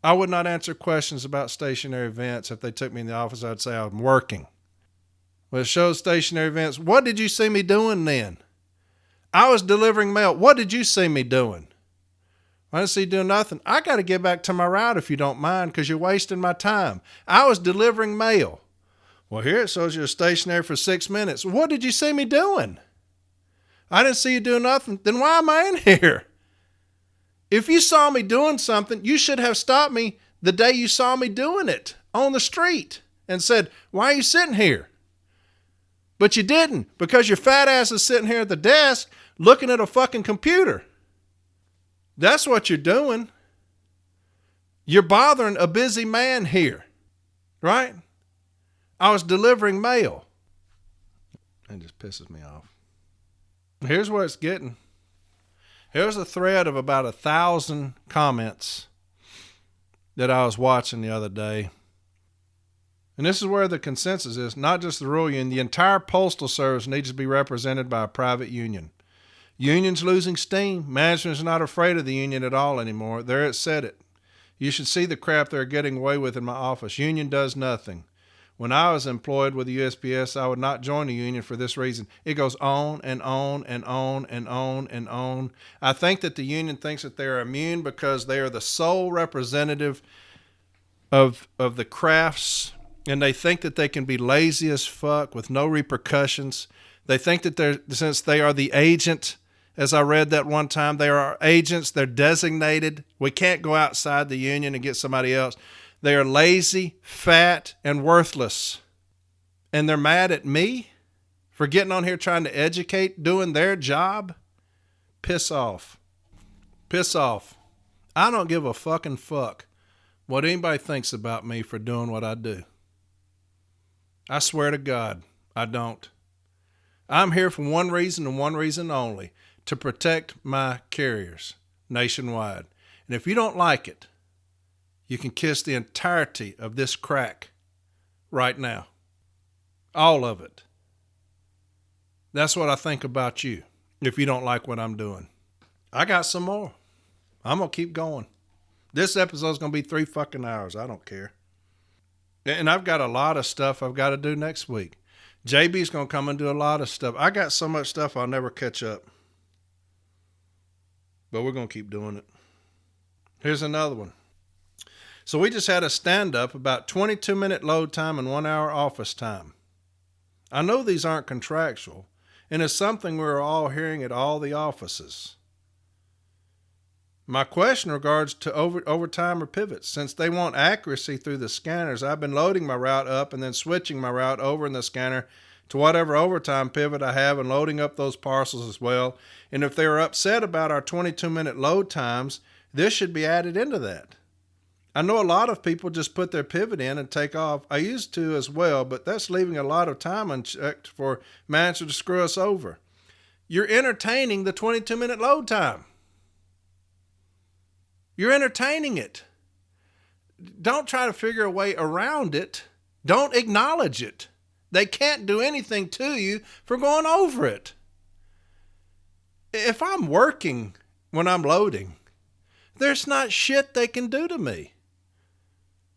Speaker 1: I would not answer questions about stationary events. If they took me in the office, I'd say I'm working. Well, it shows stationary events. What did you see me doing then? I was delivering mail. What did you see me doing? I didn't see you doing nothing. I got to get back to my route if you don't mind, because you're wasting my time. I was delivering mail. Well, here it shows you're stationary for 6 minutes. What did you see me doing? I didn't see you doing nothing. Then why am I in here? If you saw me doing something, you should have stopped me the day you saw me doing it on the street and said, why are you sitting here? But you didn't, because your fat ass is sitting here at the desk looking at a fucking computer. That's what you're doing. You're bothering a busy man here, right? I was delivering mail. It just pisses me off. Here's where it's getting. Here's a thread of about 1,000 comments that I was watching the other day. And this is where the consensus is, not just the rural union. The entire postal service needs to be represented by a private union. Union's losing steam. Management's not afraid of the union at all anymore. There it said it. You should see the crap they're getting away with in my office. Union does nothing. When I was employed with the USPS, I would not join the union for this reason. It goes on and on and on and on and on. I think that the union thinks that they're immune because they are the sole representative of the crafts, and they think that they can be lazy as fuck with no repercussions. They think that since they are the agent, as I read that one time, they are our agents, they're designated. We can't go outside the union and get somebody else. They are lazy, fat, and worthless. And they're mad at me for getting on here trying to educate, doing their job. Piss off. Piss off. I don't give a fucking fuck what anybody thinks about me for doing what I do. I swear to God, I don't. I'm here for one reason and one reason only, to protect my carriers nationwide. And if you don't like it, you can kiss the entirety of this crack right now. All of it. That's what I think about you if you don't like what I'm doing. I got some more. I'm going to keep going. This episode's going to be 3 fucking hours. I don't care. And I've got a lot of stuff I've got to do next week. JB's going to come and do a lot of stuff. I got so much stuff I'll never catch up. But we're going to keep doing it. Here's another one. So we just had a stand-up about 22-minute load time and 1 hour office time. I know these aren't contractual, and it's something we're all hearing at all the offices. My question regards to overtime or pivots. Since they want accuracy through the scanners, I've been loading my route up and then switching my route over in the scanner to whatever overtime pivot I have and loading up those parcels as well. And if they are upset about our 22-minute load times, this should be added into that. I know a lot of people just put their pivot in and take off. I used to as well, but that's leaving a lot of time unchecked for manager to screw us over. You're entertaining the 22-minute load time. You're entertaining it. Don't try to figure a way around it. Don't acknowledge it. They can't do anything to you for going over it. If I'm working when I'm loading, there's not shit they can do to me.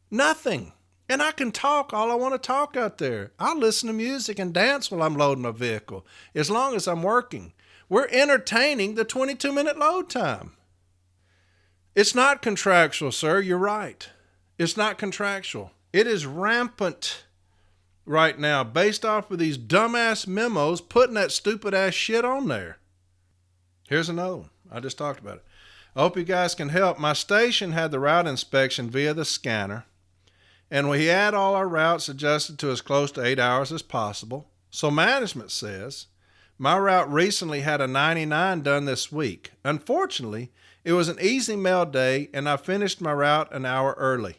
Speaker 1: Nothing. And I can talk all I want to talk out there. I'll listen to music and dance while I'm loading a vehicle, as long as I'm working. We're entertaining the 22-minute load time. It's not contractual, sir. You're right. It's not contractual. It is rampant right now based off of these dumbass memos putting that stupid ass shit on there. Here's another one. I just talked about it. I hope you guys can help. My station had the route inspection via the scanner, and we had all our routes adjusted to as close to 8 hours as possible. So management says my route recently had a 99 done this week. Unfortunately, it was an easy mail day, and I finished my route an hour early.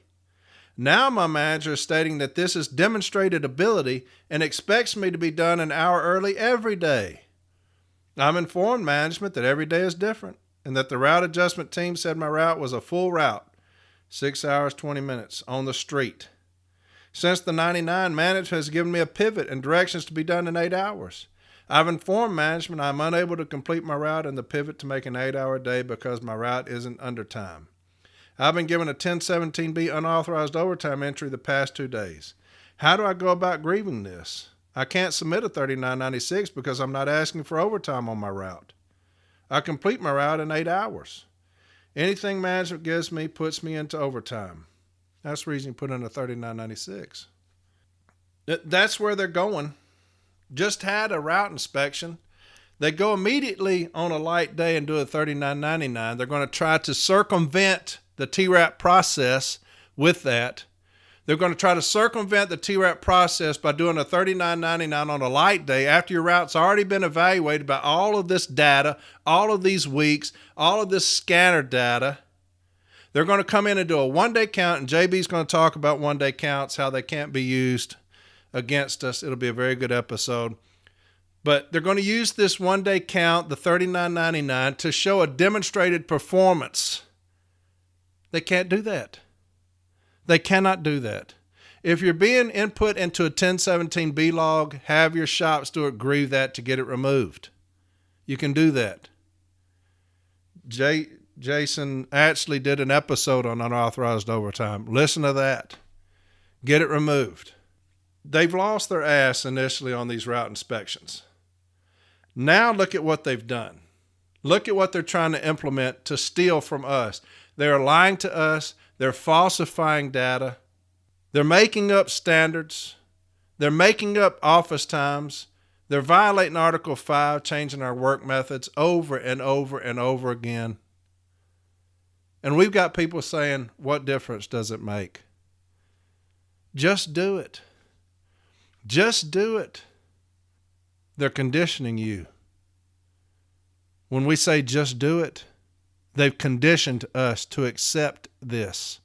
Speaker 1: Now my manager is stating that this is demonstrated ability and expects me to be done an hour early every day. I'm informed management that every day is different and that the route adjustment team said my route was a full route, 6 hours, 20 minutes on the street. Since the 99, management has given me a pivot and directions to be done in 8 hours. I've informed management I'm unable to complete my route and the pivot to make an 8-hour day because my route isn't under time. I've been given a 1017B unauthorized overtime entry the past 2 days. How do I go about grieving this? I can't submit a 3996 because I'm not asking for overtime on my route. I complete my route in 8 hours. Anything management gives me puts me into overtime. That's the reason you put in a 3996. That's where they're going. Just had a route inspection. They go immediately on a light day and do a 3999. They're going to try to circumvent the TRAP process with that. They're going to try to circumvent the TRAP process by doing a 3999 on a light day after your route's already been evaluated by all of this data, all of these weeks, all of this scanner data. They're going to come in and do a one-day count, and JB's going to talk about one-day counts, how they can't be used against us. It'll be a very good episode. But they're going to use this one-day count, the 3999, to show a demonstrated performance. They can't do that. They cannot do that. If you're being input into a 1017B log, have your shop steward grieve that to get it removed. You can do that. Jason actually did an episode on unauthorized overtime. Listen to that. Get it removed. They've lost their ass initially on these route inspections. Now look at what they've done. Look at what they're trying to implement to steal from us. They're lying to us. They're falsifying data. They're making up standards. They're making up office times. They're violating Article 5, changing our work methods over and over and over again. And we've got people saying, what difference does it make? Just do it. Just do it. They're conditioning you. When we say just do it, they've conditioned us to accept this.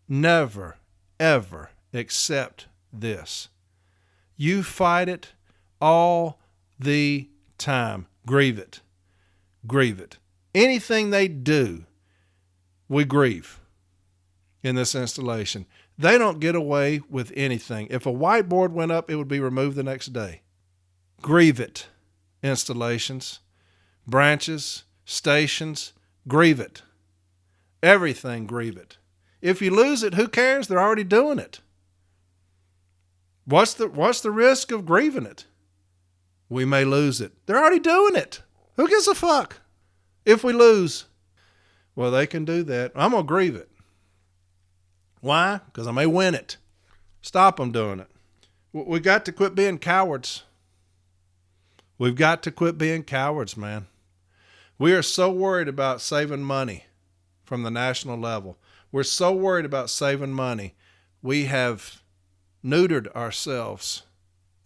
Speaker 1: Never, ever accept this. You fight it all the time. Grieve it. Grieve it. Anything they do, we grieve in this installation. They don't get away with anything. If a whiteboard went up, it would be removed the next day. Grieve it. Installations, branches, stations, grieve it. Everything, grieve it. If you lose it, who cares? They're already doing it. What's the risk of grieving it? We may lose it. They're already doing it. Who gives a fuck if we lose? Well, they can do that. I'm going to grieve it. Why? Because I may win it. Stop them doing it. We got to quit being cowards. We've got to quit being cowards, man. We are so worried about saving money from the national level. We're so worried about saving money. We have neutered ourselves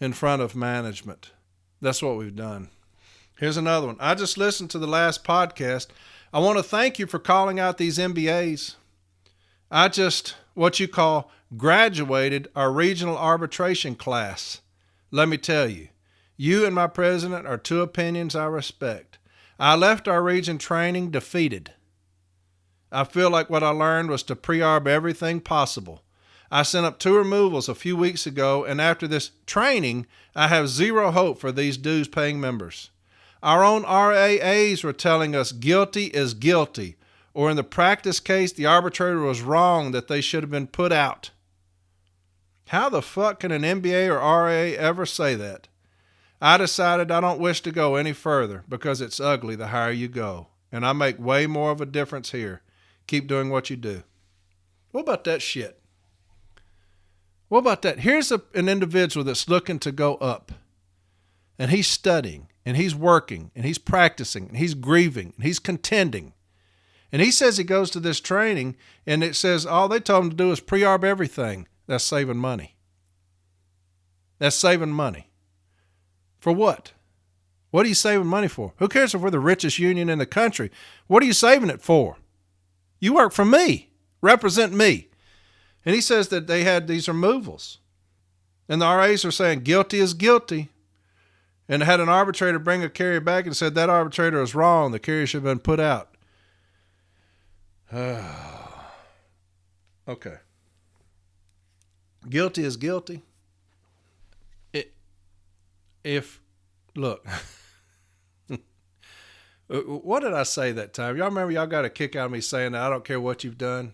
Speaker 1: in front of management. That's what we've done. Here's another one. I just listened to the last podcast. I want to thank you for calling out these MBAs. I just, what you call, graduated our regional arbitration class. Let me tell you, you and my president are two opinions I respect. I left our region training defeated. I feel like what I learned was to pre-arb everything possible. I sent up 2 removals a few weeks ago, and after this training, I have zero hope for these dues-paying members. Our own RAAs were telling us guilty is guilty, or in the practice case, the arbitrator was wrong that they should have been put out. How the fuck can an MBA or RAA ever say that? I decided I don't wish to go any further because it's ugly the higher you go, and I make way more of a difference here. Keep doing what you do. What about that shit? What about that? Here's an individual that's looking to go up, and he's studying, and he's working, and he's practicing, and he's grieving, and he's contending. And he says he goes to this training, and it says all they told him to do is pre-arb everything. That's saving money. That's saving money. For what? What are you saving money for? Who cares if we're the richest union in the country? What are you saving it for? You work for me. Represent me. And he says that they had these removals. And the RAs are saying guilty is guilty. and had an arbitrator bring a carrier back and said that arbitrator was wrong. The carrier should have been put out. Okay. Guilty is guilty. Look, what did I say that time? Y'all remember y'all got a kick out of me saying that I don't care what you've done.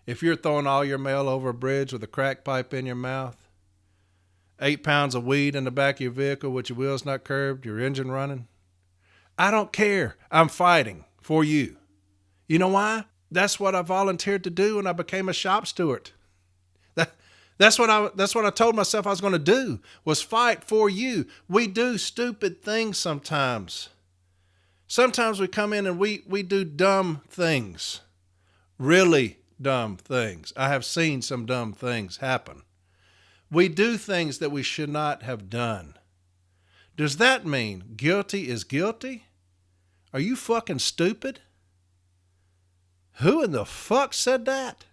Speaker 1: If you're throwing all your mail over a bridge with a crack pipe in your mouth, 8 pounds of weed in the back of your vehicle with your wheels not curbed, your engine running, I don't care. I'm fighting for you. You know why? That's what I volunteered to do when I became a shop steward. That's what I told myself I was going to do, was fight for you. We do stupid things sometimes. Sometimes we come in and we do dumb things, really dumb things. I have seen some dumb things happen. We do things that we should not have done. Does that mean guilty is guilty? Are you fucking stupid? Who in the fuck said that?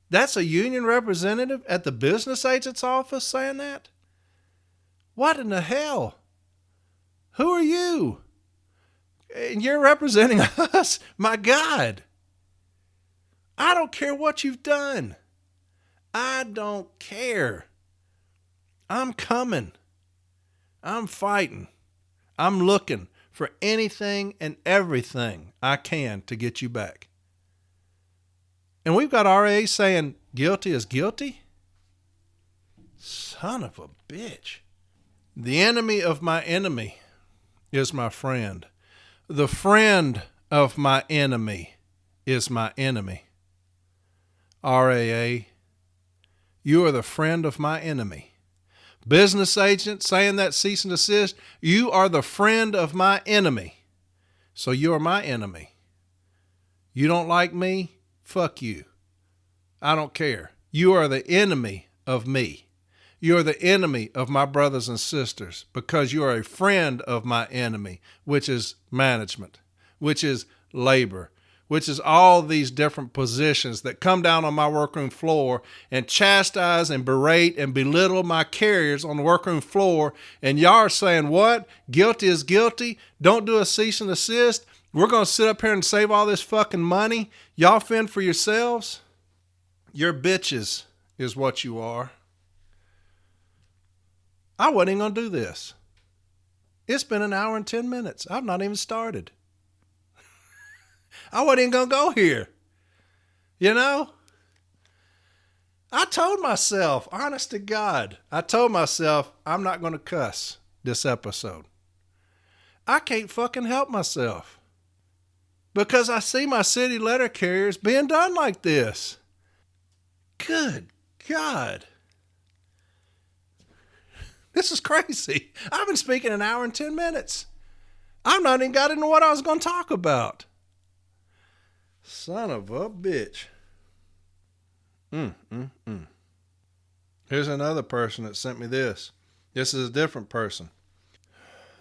Speaker 1: That's a union representative at the business agent's office saying that? What in the hell? Who are you? And you're representing us? My God. I don't care what you've done. I don't care. I'm coming. I'm fighting. I'm looking for anything and everything I can to get you back. And we've got RA saying guilty is guilty? Son of a bitch. The enemy of my enemy is my friend. The friend of my enemy is my enemy. RAA, you are the friend of my enemy. Business agent saying that cease and desist, you are the friend of my enemy. So you are my enemy. You don't like me? Fuck you. I don't care. You are the enemy of me. You are the enemy of my brothers and sisters because you are a friend of my enemy, which is management, which is labor, which is all these different positions that come down on my workroom floor and chastise and berate and belittle my carriers on the workroom floor. And y'all are saying, what? Guilty is guilty. Don't do a cease and desist. We're going to sit up here and save all this fucking money. Y'all fend for yourselves. You're bitches is what you are. I wasn't even going to do this. It's been an hour and 10 minutes. I've not even started. I wasn't even going to go here. You know? I told myself, honest to God, I told myself I'm not going to cuss this episode. I can't fucking help myself. Because I see my city letter carriers being done like this. Good God. This is crazy. I've been speaking an hour and 10 minutes. I've not even got into what I was going to talk about. Son of a bitch. Here's another person that sent me this. This is a different person.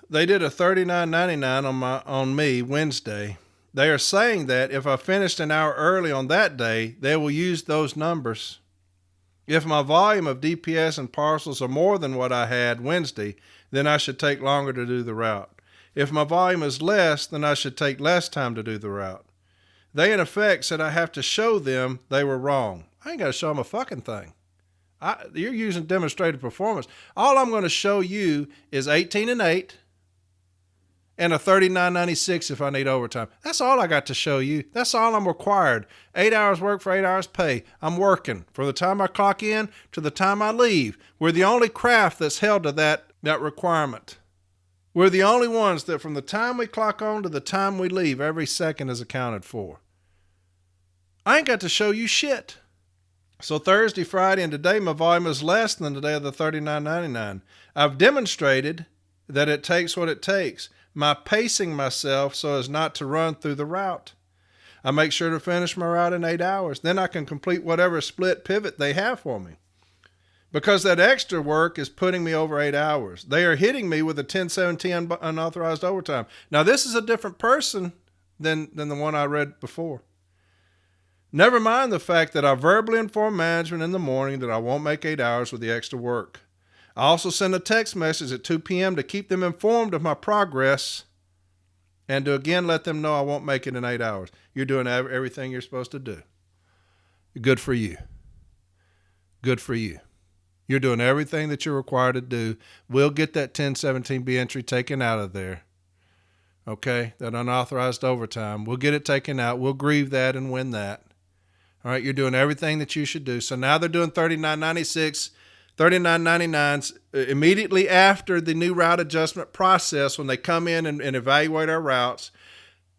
Speaker 1: They did a $39.99 on me Wednesday. They are saying that if I finished an hour early on that day, they will use those numbers. If my volume of DPS and parcels are more than what I had Wednesday, then I should take longer to do the route. If my volume is less, then I should take less time to do the route. They, in effect, said I have to show them they were wrong. I ain't got to show them a fucking thing. You're using demonstrated performance. All I'm going to show you is 18 and 8 and a $39.96 if I need overtime. That's all I got to show you. That's all I'm required. 8 hours work for 8 hours pay. I'm working from the time I clock in to the time I leave. We're the only craft that's held to that requirement. We're the only ones that from the time we clock on to the time we leave, every second is accounted for. I ain't got to show you shit. So Thursday, Friday, and today my volume is less than the day of the $39.99. I've demonstrated that it takes what it takes. My pacing myself so as not to run through the route. I make sure to finish my route in 8 hours. Then I can complete whatever split pivot they have for me. Because that extra work is putting me over 8 hours. They are hitting me with a 10-17 unauthorized overtime. Now this is a different person than the one I read before. Never mind the fact that I verbally inform management in the morning that I won't make 8 hours with the extra work. I also send a text message at 2 p.m. to keep them informed of my progress and to again let them know I won't make it in 8 hours. You're doing everything you're supposed to do. Good for you. Good for you. You're doing everything that you're required to do. We'll get that 1017B entry taken out of there. Okay? That unauthorized overtime. We'll get it taken out. We'll grieve that and win that. All right? You're doing everything that you should do. So now they're doing 3996, 3999s immediately after the new route adjustment process when they come in and evaluate our routes.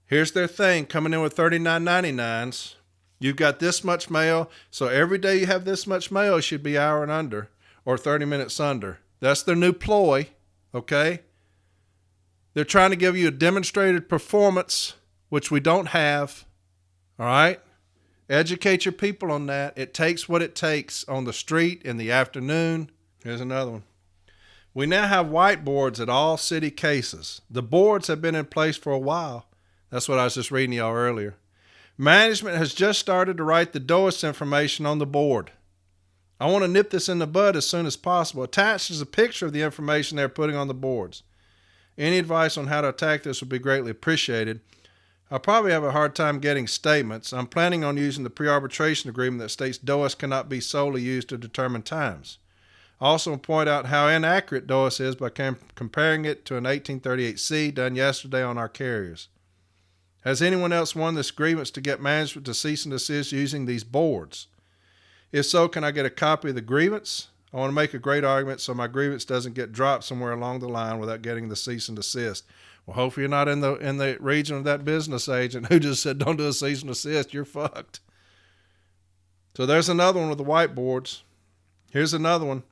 Speaker 1: Here's their thing, coming in with 3999s. You've got this much mail, so every day you have this much mail should be hour and under or 30 minutes under. That's their new ploy, okay? They're trying to give you a demonstrated performance, which we don't have, all right? Educate your people on that. It takes what it takes on the street in the afternoon. Here's another one. We now have whiteboards at all city cases. The boards have been in place for a while. That's what I was just reading y'all earlier. Management has just started to write the DOIS information on the board. I want to nip this in the bud as soon as possible. Attached is a picture of the information they're putting on the boards. Any advice on how to attack this would be greatly appreciated. I'll probably have a hard time getting statements. I'm planning on using the pre-arbitration agreement that states DOIS cannot be solely used to determine times. I also point out how inaccurate DOIS is by comparing it to an 1838C done yesterday on our carriers. Has anyone else won this grievance to get management to cease and desist using these boards? If so, can I get a copy of the grievance? I want to make a great argument so my grievance doesn't get dropped somewhere along the line without getting the cease and desist. Well, hopefully you're not in the region of that business agent who just said, don't do a cease and desist. You're fucked. So there's another one with the whiteboards. Here's another one.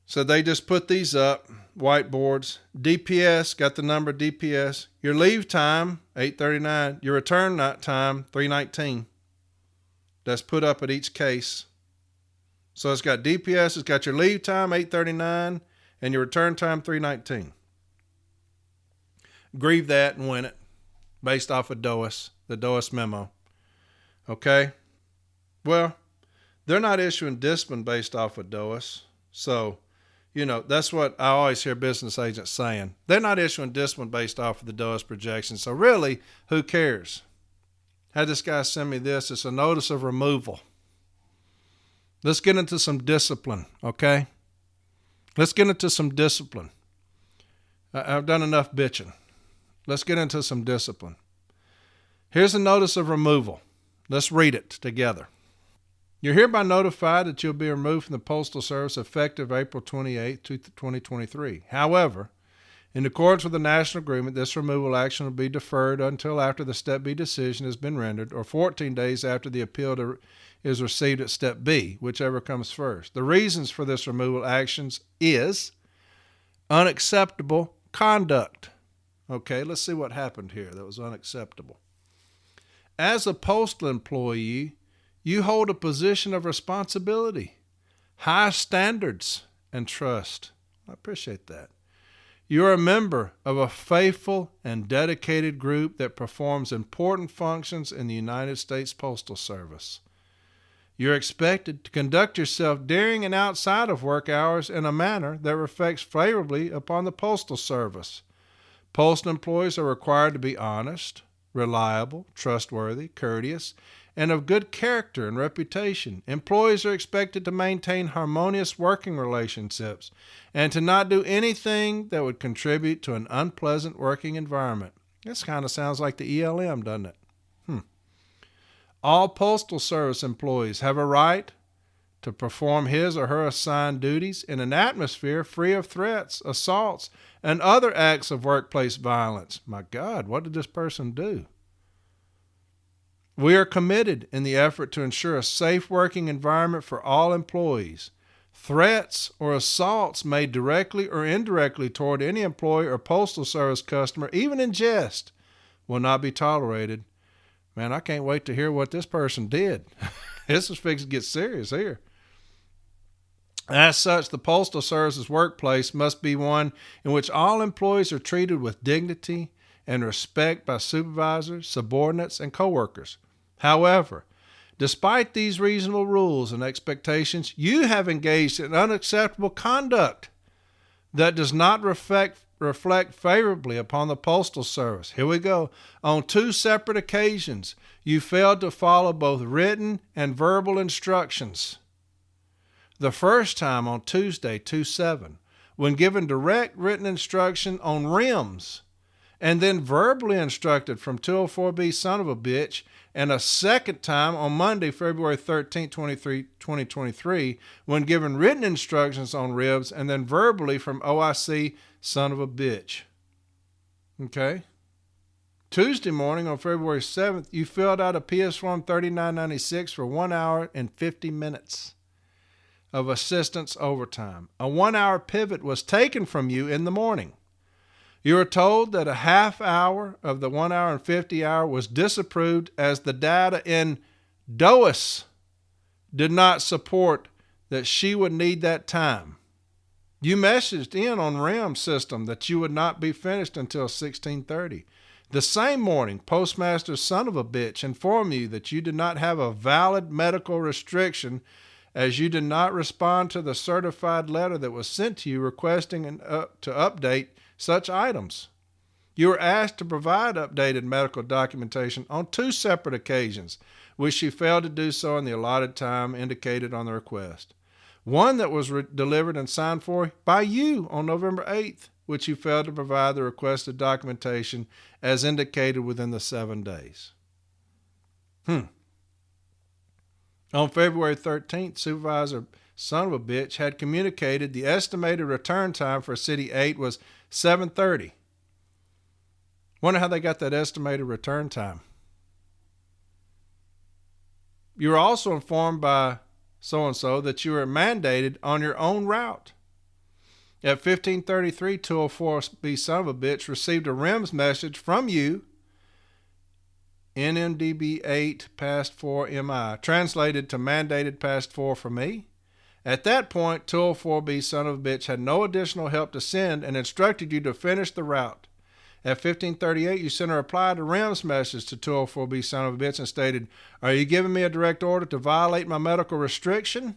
Speaker 1: So they just put these up, whiteboards. DPS, got the number DPS. Your leave time, 8:39. Your return time, 3:19. That's put up at each case. So it's got DPS, it's got your leave time, 8:39, and your return time, 3:19. Grieve that and win it based off of DOIS, the DOIS memo. Okay? Well, they're not issuing discipline based off of DOIS. So, that's what I always hear business agents saying. They're not issuing discipline based off of the DOIS projections. So really, who cares? Had this guy send me this. It's a notice of removal. Let's get into some discipline, okay? Let's get into some discipline. I've done enough bitching. Let's get into some discipline. Here's a notice of removal. Let's read it together. You're hereby notified that you'll be removed from the Postal Service effective April 28, 2023. However, in accordance with the national agreement, this removal action will be deferred until after the Step B decision has been rendered or 14 days after the appeal is received at Step B, whichever comes first. The reasons for this removal actions is unacceptable conduct. Okay, let's see what happened here that was unacceptable. As a postal employee, you hold a position of responsibility, high standards, and trust. I appreciate that. You're a member of a faithful and dedicated group that performs important functions in the United States Postal Service. You're expected to conduct yourself during and outside of work hours in a manner that reflects favorably upon the Postal Service. Postal employees are required to be honest, reliable, trustworthy, courteous, and of good character and reputation. Employees are expected to maintain harmonious working relationships and to not do anything that would contribute to an unpleasant working environment. This kind of sounds like the ELM, doesn't it? All Postal Service employees have a right to perform his or her assigned duties in an atmosphere free of threats, assaults, and other acts of workplace violence. My God, what did this person do? We are committed in the effort to ensure a safe working environment for all employees. Threats or assaults made directly or indirectly toward any employee or Postal Service customer, even in jest, will not be tolerated. Man, I can't wait to hear what this person did. This is fixing to get serious here. As such, the Postal Service's workplace must be one in which all employees are treated with dignity and respect by supervisors, subordinates, and coworkers. However, Despite these reasonable rules and expectations, you have engaged in unacceptable conduct that does not reflect favorably upon the Postal Service. Here we go. On 2 separate occasions, you failed to follow both written and verbal instructions. The first time on Tuesday, 2/7, when given direct written instruction on rims, and then verbally instructed from 204B son of a bitch, and a second time on Monday, February 13, 2023, when given written instructions on ribs, and then verbally from OIC son of a bitch. Okay? Tuesday morning on February 7th, you filled out a PS Form 3996 for 1 hour and 50 minutes of assistance overtime. A 1-hour pivot was taken from you in the morning. You were told that a half hour of the 1 hour and 50 hour was disapproved as the data in DOIS did not support that she would need that time. You messaged in on RAM system that you would not be finished until 16:30. The same morning, Postmaster son of a bitch informed you that you did not have a valid medical restriction as you did not respond to the certified letter that was sent to you requesting to update such items. You were asked to provide updated medical documentation on 2 separate occasions, which you failed to do so in the allotted time indicated on the request. One that was delivered and signed for by you on November 8th, which you failed to provide the requested documentation as indicated within the 7 days. On February 13th, Supervisor son of a bitch had communicated the estimated return time for City 8 was 7:30. Wonder how they got that estimated return time. You were also informed by so-and-so that you were mandated on your own route. At 15:33, 204B son of a bitch received a REMS message from you, NMDB 8 past 4 MI, translated to mandated past 4 for me. At that point, 204B son of a bitch had no additional help to send and instructed you to finish the route. At 15:38, you sent a reply to REM's message to 204B son of a bitch and stated, "Are you giving me a direct order to violate my medical restriction?"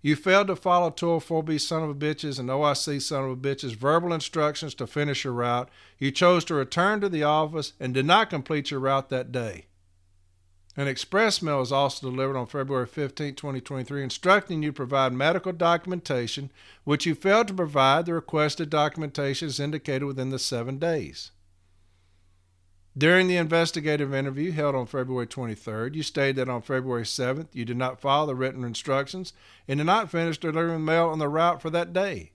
Speaker 1: You failed to follow 204B son of a bitch's and OIC son of a bitch's verbal instructions to finish your route. You chose to return to the office and did not complete your route that day. An express mail was also delivered on February 15, 2023, instructing you to provide medical documentation, which you failed to provide. The requested documentation is indicated within the 7 days. During the investigative interview held on February 23rd, you stated that on February 7th, you did not follow the written instructions and did not finish delivering mail on the route for that day.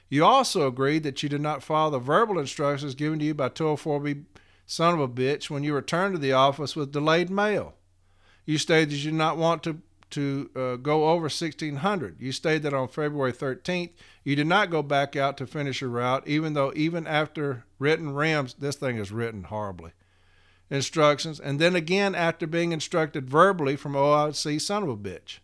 Speaker 1: You also agreed that you did not follow the verbal instructions given to you by 204B son of a bitch when you returned to the office with delayed mail. You stated that you did not want to go over 1600. You stated that on February 13th, you did not go back out to finish your route, even after written REMS, this thing is written horribly, instructions, and then again after being instructed verbally from OIC son of a bitch.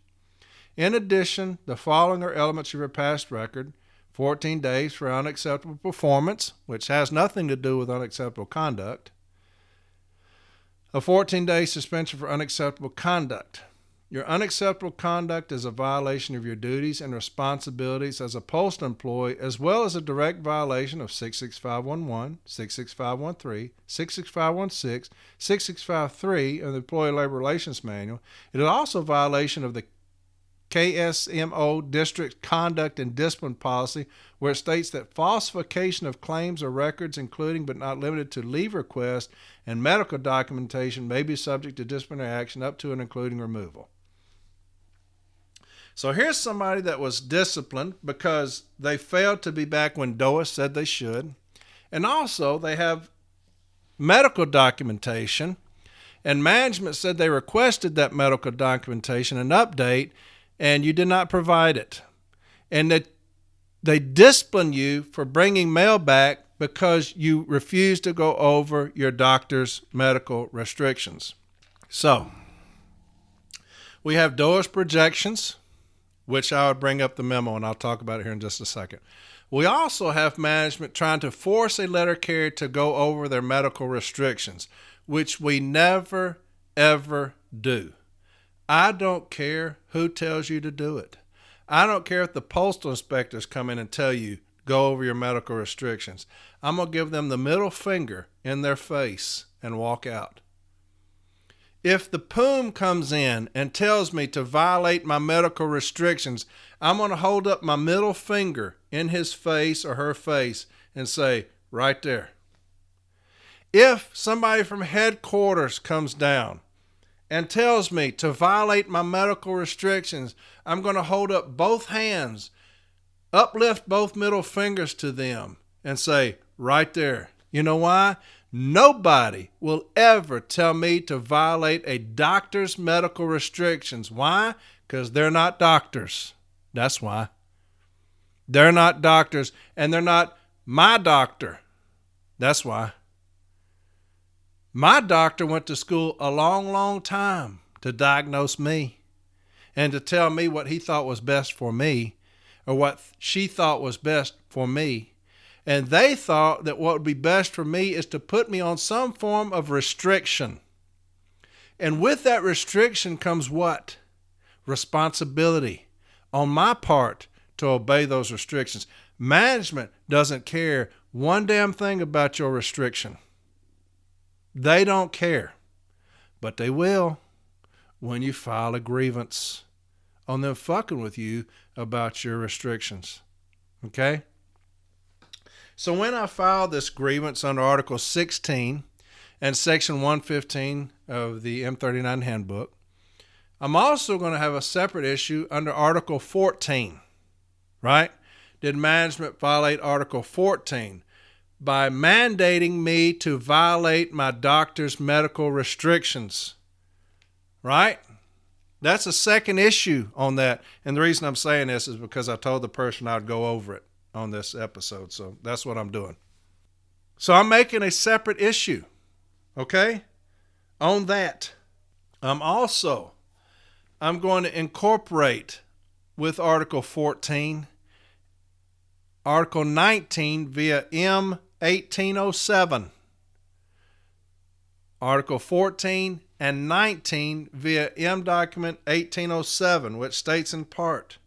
Speaker 1: In addition, the following are elements of your past record: 14 days for unacceptable performance, which has nothing to do with unacceptable conduct. A 14-day suspension for unacceptable conduct. Your unacceptable conduct is a violation of your duties and responsibilities as a postal employee, as well as a direct violation of 66511, 66513, 66516, 6653 of the Employee Labor Relations Manual. It is also a violation of the KSMO District Conduct and Discipline Policy, where it states that falsification of claims or records, including but not limited to leave requests and medical documentation, may be subject to disciplinary action up to and including removal. So here's somebody that was disciplined because they failed to be back when DOIS said they should. And also they have medical documentation, and management said they requested that medical documentation and update, and you did not provide it. And that they discipline you for bringing mail back because you refused to go over your doctor's medical restrictions. So we have DOIS projections, which I would bring up the memo, and I'll talk about it here in just a second. We also have management trying to force a letter carrier to go over their medical restrictions, which we never, ever do. I don't care who tells you to do it. I don't care if the postal inspectors come in and tell you, go over your medical restrictions. I'm going to give them the middle finger in their face and walk out. If the poom comes in and tells me to violate my medical restrictions, I'm going to hold up my middle finger in his face or her face and say, right there. If somebody from headquarters comes down and tells me to violate my medical restrictions, I'm going to hold up both hands, uplift both middle fingers to them and say, right there. You know why? Nobody will ever tell me to violate a doctor's medical restrictions. Why? Because they're not doctors. That's why. They're not doctors, and they're not my doctor. That's why. My doctor went to school a long, long time to diagnose me and to tell me what he thought was best for me or what she thought was best for me. And they thought that what would be best for me is to put me on some form of restriction. And with that restriction comes what? Responsibility on my part to obey those restrictions. Management doesn't care one damn thing about your restriction. They don't care. But they will when you file a grievance on them fucking with you about your restrictions. Okay? So when I filed this grievance under Article 16 and Section 115 of the M39 Handbook, I'm also going to have a separate issue under Article 14, right? Did management violate Article 14 by mandating me to violate my doctor's medical restrictions, right? That's a second issue on that. And the reason I'm saying this is because I told the person I'd go over it on this episode. So that's what I'm doing. So I'm making a separate issue, okay, on that. I'm going to incorporate with Article 14, Article 19 via M1807. Article 14 and 19 via M document 1807, which states in part,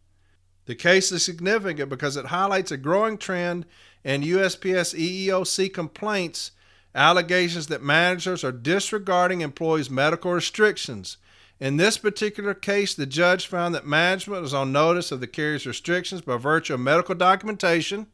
Speaker 1: the case is significant because it highlights a growing trend in USPS EEOC complaints, allegations that managers are disregarding employees' medical restrictions. In this particular case, the judge found that management was on notice of the carrier's restrictions by virtue of medical documentation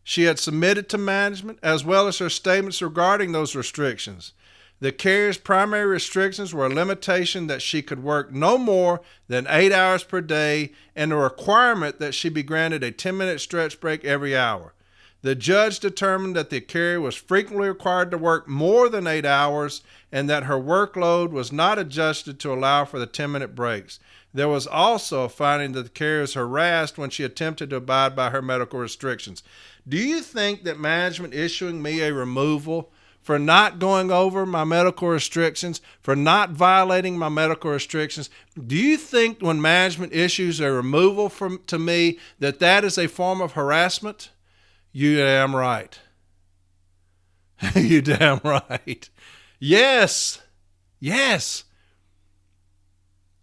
Speaker 1: she had submitted to management, as well as her statements regarding those restrictions. The carrier's primary restrictions were a limitation that she could work no more than 8 hours per day and a requirement that she be granted a 10-minute stretch break every hour. The judge determined that the carrier was frequently required to work more than 8 hours and that her workload was not adjusted to allow for the 10-minute breaks. There was also a finding that the carrier was harassed when she attempted to abide by her medical restrictions. Do you think that management issuing me a removal for not going over my medical restrictions, for not violating my medical restrictions, do you think when management issues a removal to me that that is a form of harassment? You damn right. You damn right. Yes. Yes.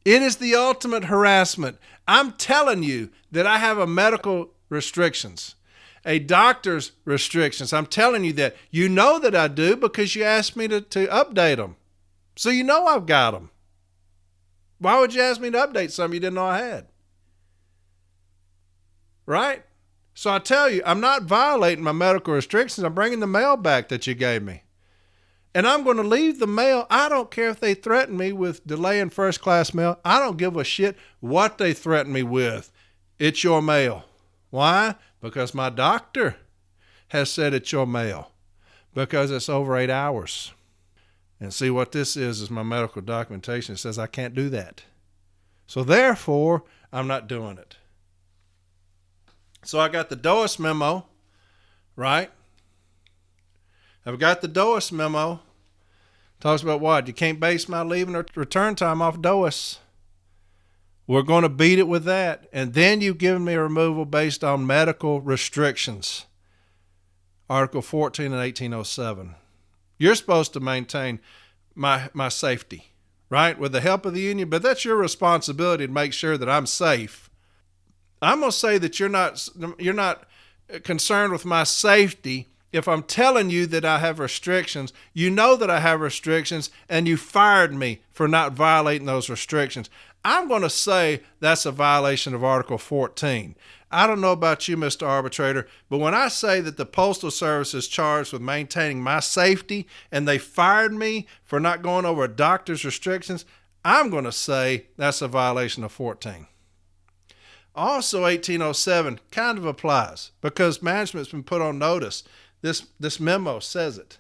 Speaker 1: It is the ultimate harassment. I'm telling you that I have a medical restrictions, a doctor's restrictions. I'm telling you that. You know that I do because you asked me to update them. So you know I've got them. Why would you ask me to update something you didn't know I had? Right? So I tell you, I'm not violating my medical restrictions. I'm bringing the mail back that you gave me. And I'm going to leave the mail. I don't care if they threaten me with delaying first-class mail. I don't give a shit what they threaten me with. It's your mail. Why? Because my doctor has said it's your mail. Because it's over 8 hours. And see, what this is my medical documentation. It says I can't do that. So therefore, I'm not doing it. So I got the DOIS memo, right? I've got the DOIS memo. Talks about what? You can't base my leaving or return time off DOIS. We're going to beat it with that. And then you've given me a removal based on medical restrictions. Article 14 and 1807. You're supposed to maintain my safety, right, with the help of the union, but that's your responsibility to make sure that I'm safe. I'm going to say that you're not concerned with my safety if I'm telling you that I have restrictions. You know that I have restrictions, and you fired me for not violating those restrictions. I'm going to say that's a violation of Article 14. I don't know about you, Mr. Arbitrator, but when I say that the Postal Service is charged with maintaining my safety and they fired me for not going over a doctor's restrictions, I'm going to say that's a violation of 14. Also, 1807 kind of applies because management's been put on notice. This memo says it,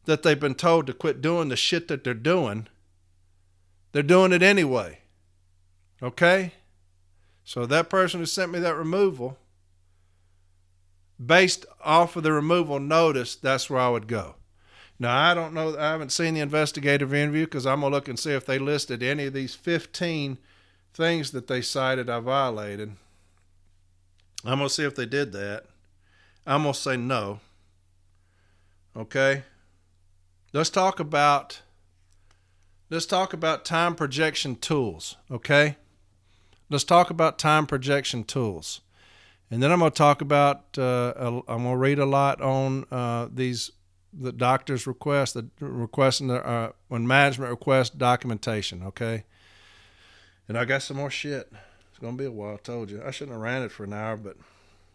Speaker 1: that they've been told to quit doing the shit that they're doing. They're doing it anyway. Okay? So that person who sent me that removal, based off of the removal notice, that's where I would go. Now, I don't know. I haven't seen the investigative interview because I'm going to look and see if they listed any of these 15 things that they cited I violated. I'm going to see if they did that. I'm going to say no. Okay? Let's talk about time projection tools, okay? Let's talk about time projection tools. And then I'm going to talk about, I'm going to read a lot on the doctor's request, when management requests documentation, okay? And I got some more shit. It's going to be a while, I told you. I shouldn't have ran it for an hour, but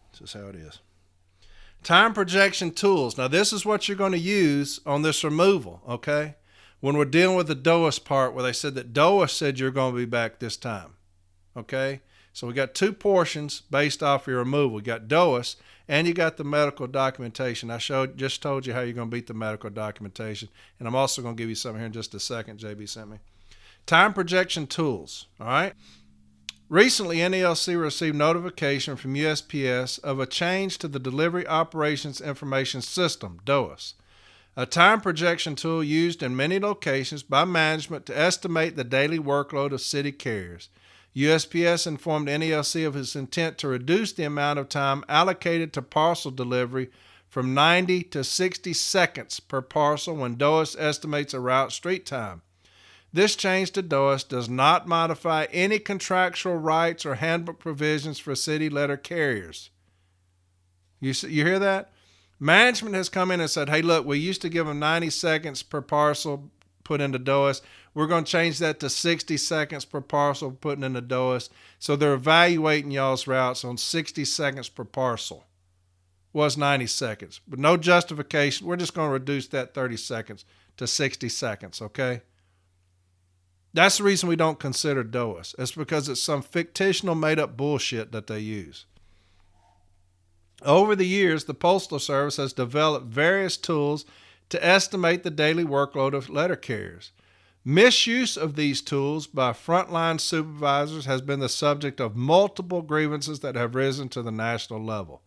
Speaker 1: it's just how it is. Time projection tools. Now, this is what you're going to use on this removal, okay? When we're dealing with the DOAS part where they said that DOAS said you're going to be back this time, okay? So we got two portions based off your removal. You got DOAS and you got the medical documentation. I just told you how you're going to beat the medical documentation. And I'm also going to give you something here in just a second JB sent me. Time projection tools, all right? Recently, NELC received notification from USPS of a change to the Delivery Operations Information System, DOAS, a time projection tool used in many locations by management to estimate the daily workload of city carriers. USPS informed NELC of its intent to reduce the amount of time allocated to parcel delivery from 90 to 60 seconds per parcel when DOAS estimates a route street time. This change to DOAS does not modify any contractual rights or handbook provisions for city letter carriers. You hear that? Management has come in and said, hey, look, we used to give them 90 seconds per parcel put into DOAS. We're going to change that to 60 seconds per parcel putting into DOAS. So they're evaluating y'all's routes on 60 seconds per parcel. Was 90 seconds, but no justification. We're just going to reduce that 30 seconds to 60 seconds, okay? That's the reason we don't consider DOAS. It's because it's some fictional made-up bullshit that they use. Over the years, the Postal Service has developed various tools to estimate the daily workload of letter carriers. Misuse of these tools by frontline supervisors has been the subject of multiple grievances that have risen to the national level.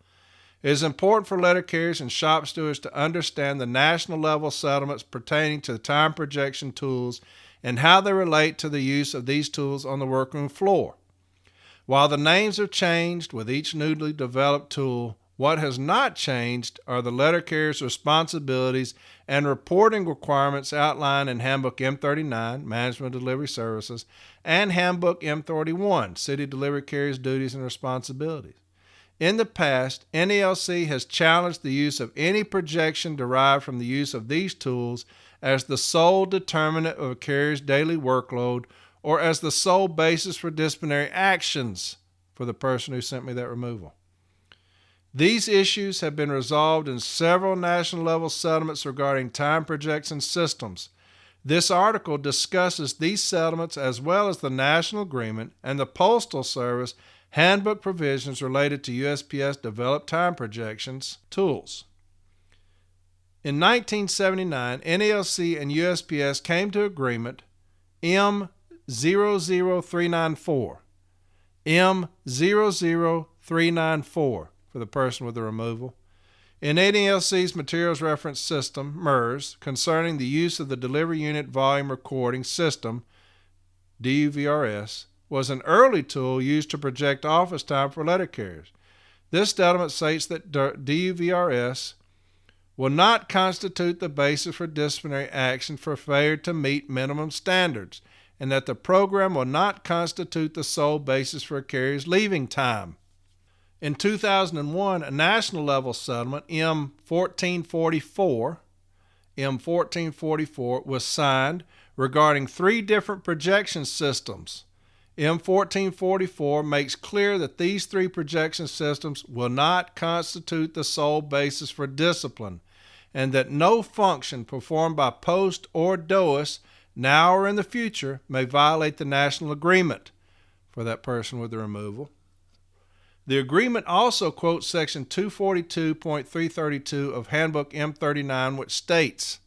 Speaker 1: It is important for letter carriers and shop stewards to understand the national level settlements pertaining to time projection tools and how they relate to the use of these tools on the workroom floor. While the names have changed with each newly developed tool, what has not changed are the letter carrier's responsibilities and reporting requirements outlined in Handbook M39, Management of Delivery Services, and Handbook M31, City Delivery Carriers' Duties and Responsibilities. In the past, NELC has challenged the use of any projection derived from the use of these tools as the sole determinant of a carrier's daily workload or as the sole basis for disciplinary actions for the person who sent me that removal. These issues have been resolved in several national level settlements regarding time projection systems. This article discusses these settlements as well as the national agreement and the Postal Service handbook provisions related to USPS developed time projections tools. In 1979, NELC and USPS came to agreement M00394. M00394 for the person with the removal. In NELC's Materials Reference System, MERS, concerning the use of the Delivery Unit Volume Recording System, DUVRS, was an early tool used to project office time for letter carriers. This settlement states that DUVRS will not constitute the basis for disciplinary action for failure to meet minimum standards. and that the program will not constitute the sole basis for a carrier's leaving time. In 2001, a national level settlement, M1444, was signed regarding 3 different projection systems. M1444 makes clear that these 3 projection systems will not constitute the sole basis for discipline, and that no function performed by post or DOIS now or in the future may violate the national agreement for that person with the removal. The agreement also quotes section 242.332 of Handbook M39, which states,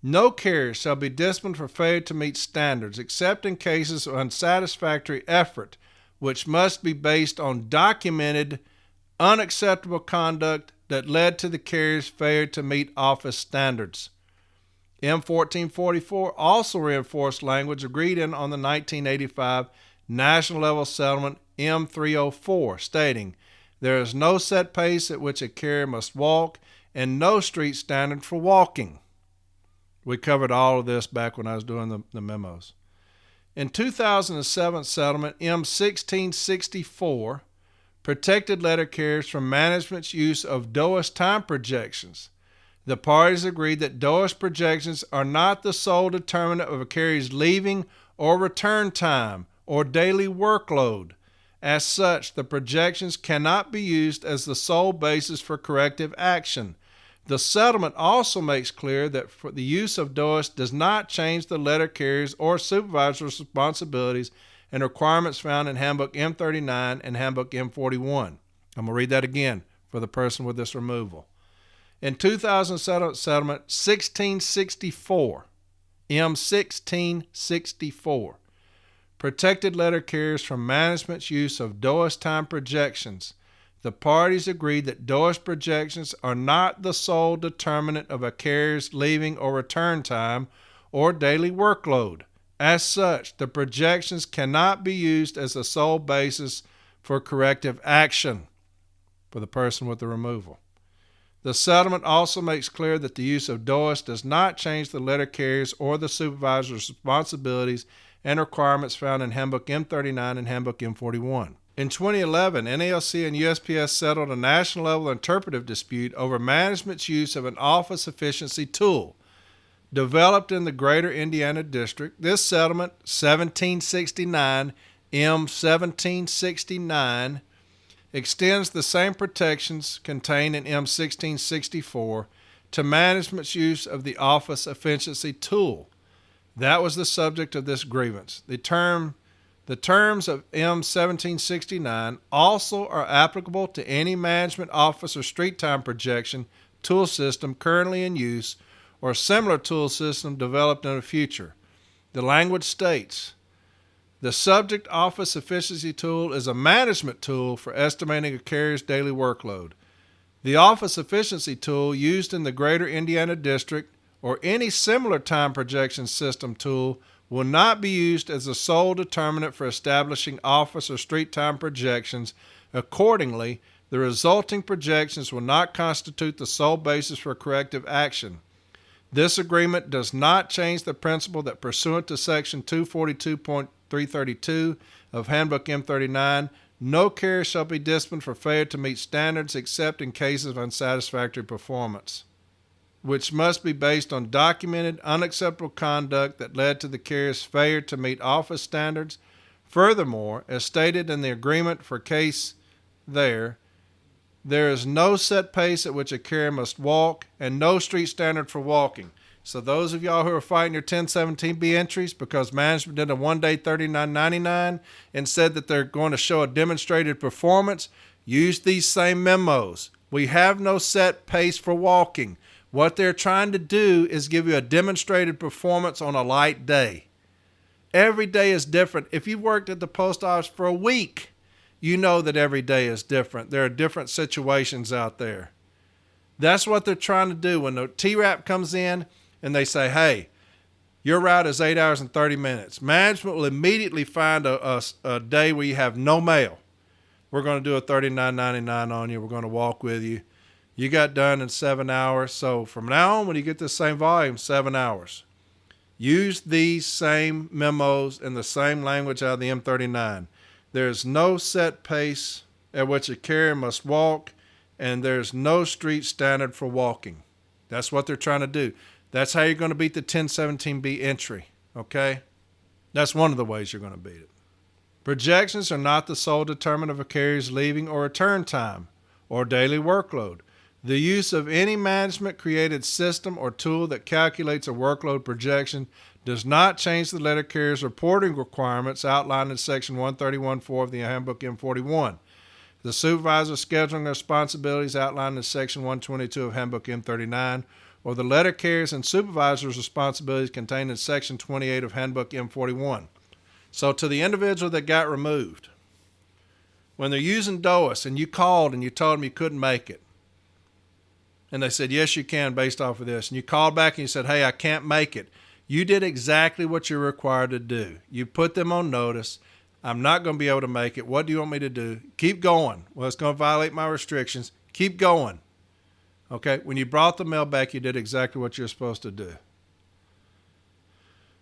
Speaker 1: "No carrier shall be disciplined for failure to meet standards except in cases of unsatisfactory effort, which must be based on documented, unacceptable conduct that led to the carrier's failure to meet office standards." M1444 also reinforced language agreed in on the 1985 national level settlement M304, stating, "There is no set pace at which a carrier must walk and no street standard for walking." We covered all of this back when I was doing the memos. In 2007 settlement M1664 protected letter carriers from management's use of DOIS time projections. The parties agreed that DOIS projections are not the sole determinant of a carrier's leaving or return time or daily workload. As such, the projections cannot be used as the sole basis for corrective action. The settlement also makes clear that the use of DOIS does not change the letter carrier's or supervisor's responsibilities and requirements found in Handbook M39 and Handbook M41. I'm going to read that again for the person with this removal. In 2007 settlement 1664, M1664, protected letter carriers from management's use of DOIS time projections. The parties agreed that DOIS projections are not the sole determinant of a carrier's leaving or return time or daily workload. As such, the projections cannot be used as the sole basis for corrective action for the person with the removal. The settlement also makes clear that the use of DOIS does not change the letter carrier's or the supervisor's responsibilities and requirements found in Handbook M39 and Handbook M41. In 2011, NALC and USPS settled a national level interpretive dispute over management's use of an office efficiency tool developed in the Greater Indiana District. This settlement, 1769 M1769, extends the same protections contained in M1664 to management's use of the office efficiency tool. That was the subject of this grievance. The terms of M1769 also are applicable to any management office or street time projection tool system currently in use or similar tool system developed in the future. The language states, "The subject office efficiency tool is a management tool for estimating a carrier's daily workload. The office efficiency tool used in the Greater Indiana District or any similar time projection system tool will not be used as the sole determinant for establishing office or street time projections. Accordingly, the resulting projections will not constitute the sole basis for corrective action. This agreement does not change the principle that pursuant to Section 242.332 of Handbook M39, no carrier shall be disciplined for failure to meet standards except in cases of unsatisfactory performance, which must be based on documented, unacceptable conduct that led to the carrier's failure to meet office standards. Furthermore, as stated in the agreement for case there is no set pace at which a carrier must walk and no street standard for walking." So those of y'all who are fighting your 1017B entries because management did a one-day $39.99 and said that they're going to show a demonstrated performance, use these same memos. We have no set pace for walking. What they're trying to do is give you a demonstrated performance on a light day. Every day is different. If you've worked at the post office for a week, you know that every day is different. There are different situations out there. That's what they're trying to do. When the TRAP comes in and they say, "Hey, your route is 8 hours and 30 minutes. Management will immediately find a day where you have no mail. We're going to do a $39.99 on you. We're going to walk with you. You got done in 7 hours. So from now on, when you get the same volume, 7 hours. Use these same memos and the same language out of the M39. There's no set pace at which a carrier must walk, and there's no street standard for walking. That's what they're trying to do. That's how you're going to beat the 1017B entry, okay? That's one of the ways you're going to beat it. Projections are not the sole determinant of a carrier's leaving or return time or daily workload. The use of any management-created system or tool that calculates a workload projection does not change the letter carrier's reporting requirements outlined in Section 131.4 of the Handbook M41. The supervisor's scheduling responsibilities outlined in Section 122 of Handbook M39, or the letter carrier's and supervisor's responsibilities contained in Section 28 of Handbook M41. So to the individual that got removed, when they're using DOAS and you called and you told them you couldn't make it, and they said, yes, you can based off of this, and you called back and you said, hey, I can't make it, you did exactly what you're required to do. You put them on notice. I'm not going to be able to make it. What do you want me to do? Keep going. Well, it's going to violate my restrictions. Keep going. Okay? When you brought the mail back, you did exactly what you're supposed to do.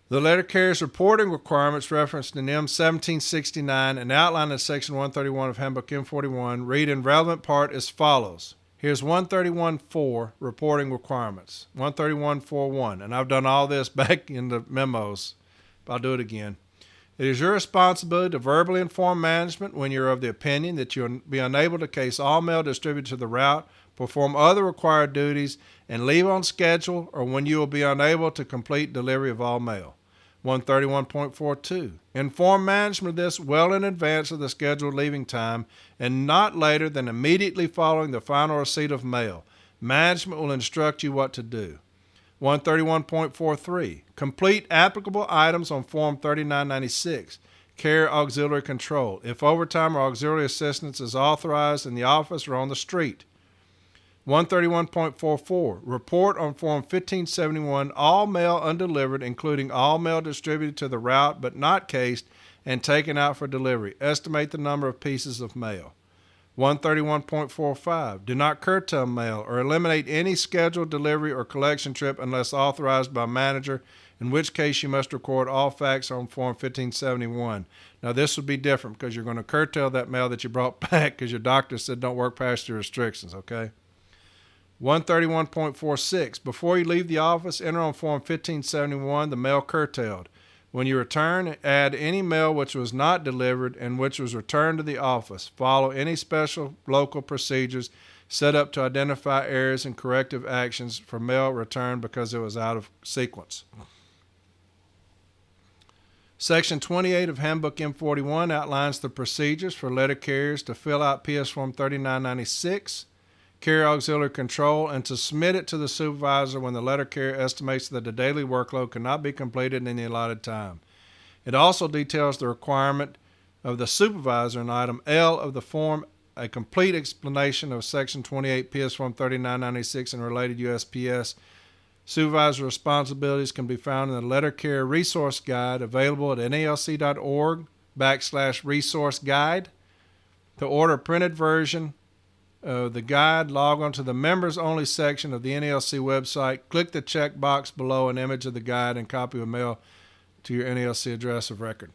Speaker 1: The letter carrier's reporting requirements referenced in M1769 and outlined in Section 131 of Handbook M41 read in relevant part as follows. Here's 131.4 reporting requirements. 131.4.1, and I've done all this back in the memos, but I'll do it again. It is your responsibility to verbally inform management when you're of the opinion that you'll be unable to case all mail distributed to the route, perform other required duties, and leave on schedule, or when you will be unable to complete delivery of all mail. 131.42. Inform management of this well in advance of the scheduled leaving time and not later than immediately following the final receipt of mail. Management will instruct you what to do. 131.43. Complete applicable items on Form 3996. Carrier auxiliary control. If overtime or auxiliary assistance is authorized in the office or on the street. 131.44. Report on Form 1571 all mail undelivered, including all mail distributed to the route but not cased and taken out for delivery. Estimate the number of pieces of mail. 131.45. Do not curtail mail or eliminate any scheduled delivery or collection trip unless authorized by manager, in which case you must record all facts on Form 1571. Now this would be different because you're going to curtail that mail that you brought back because your doctor said don't work past your restrictions, okay? 131.46. Before you leave the office, enter on Form 1571 the mail curtailed. When you return, add any mail which was not delivered and which was returned to the office. Follow any special local procedures set up to identify errors and corrective actions for mail returned because it was out of sequence. Section 28 of Handbook M41 outlines the procedures for letter carriers to fill out PS Form 3996, carrier auxiliary control, and to submit it to the supervisor when the letter carrier estimates that the daily workload cannot be completed in the allotted time. It also details the requirement of the supervisor in item L of the form, a complete explanation of Section 28 PS Form 3996 and related USPS. Supervisor responsibilities can be found in the letter carrier resource guide available at nalc.org/resource guide. To order a printed version the guide, log on to the members only section of the NALC website, click the checkbox below an image of the guide, and copy will mail to your NALC address of record.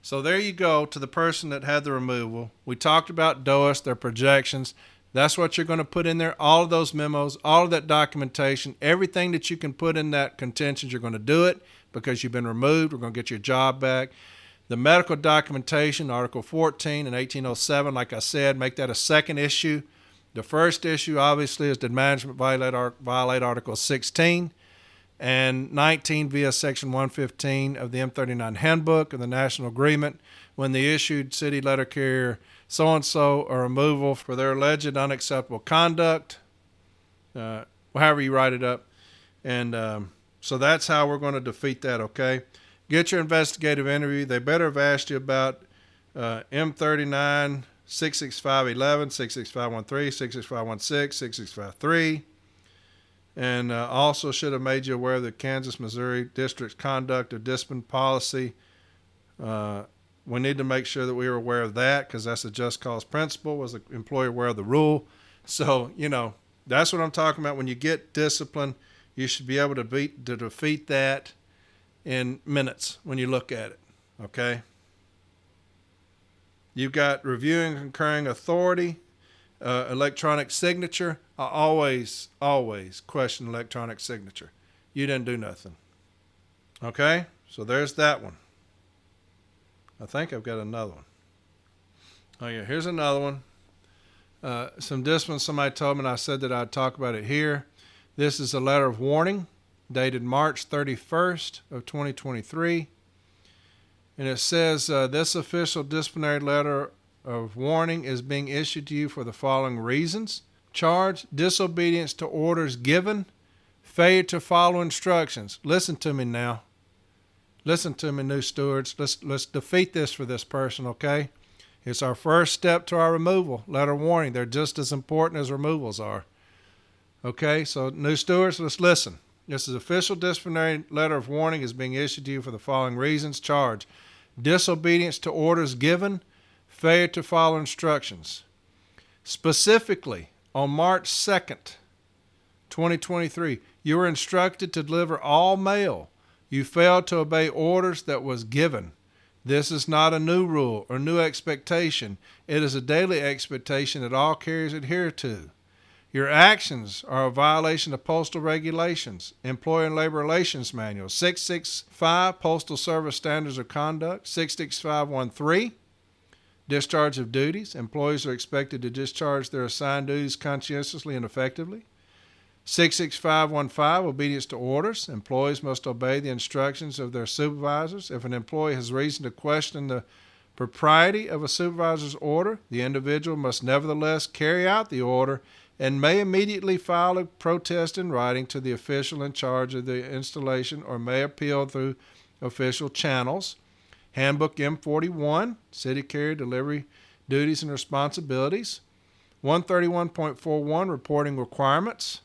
Speaker 1: So there you go to the person that had the removal. We talked about DOAS, their projections. That's what you're going to put in there. All of those memos, all of that documentation, everything that you can put in that contention, you're going to do it because you've been removed. We're going to get your job back. The medical documentation, Article 14 and 1807, like I said, make that a second issue. The first issue, obviously, is did management violate Article 16 and 19 via Section 115 of the M39 Handbook of the National Agreement when they issued city letter carrier so-and-so a removal for their alleged unacceptable conduct, however you write it up. And so that's how we're going to defeat that, okay? Get your investigative interview. They better have asked you about M39, 66511, 66513, 66516, 66553, and also should have made you aware of the Kansas, Missouri District's conduct of discipline policy. We need to make sure that we are aware of that because that's a just cause principle. Was the employer aware of the rule? So, that's what I'm talking about. When you get discipline, you should be able to defeat that in minutes when you look at it, okay? You've got reviewing concurring authority, electronic signature. I always question electronic signature. You didn't do nothing. Okay? So there's that one. I think I've got another one. Oh, yeah, here's another one. Some discipline somebody told me, and I said that I'd talk about it here. This is a letter of warning dated March 31st of 2023. And it says, this official disciplinary letter of warning is being issued to you for the following reasons. Charge, disobedience to orders given, failure to follow instructions. Listen to me now. Listen to me, new stewards. Let's defeat this for this person, okay? It's our first step to our removal. Letter of warning. They're just as important as removals are. Okay, so new stewards, let's listen. This is official disciplinary letter of warning is being issued to you for the following reasons. Charge, disobedience to orders given, failure to follow instructions. Specifically, on March 2nd, 2023, you were instructed to deliver all mail. You failed to obey orders that was given. This is not a new rule or new expectation. It is a daily expectation that all carriers adhere to. Your actions are a violation of postal regulations, Employee and Labor Relations Manual, 665 Postal Service Standards of Conduct, 66513, discharge of duties. Employees are expected to discharge their assigned duties conscientiously and effectively. 66515, obedience to orders. Employees must obey the instructions of their supervisors. If an employee has reason to question the propriety of a supervisor's order, the individual must nevertheless carry out the order and may immediately file a protest in writing to the official in charge of the installation or may appeal through official channels. Handbook M41, City Carrier Delivery Duties and Responsibilities. 131.41, Reporting Requirements.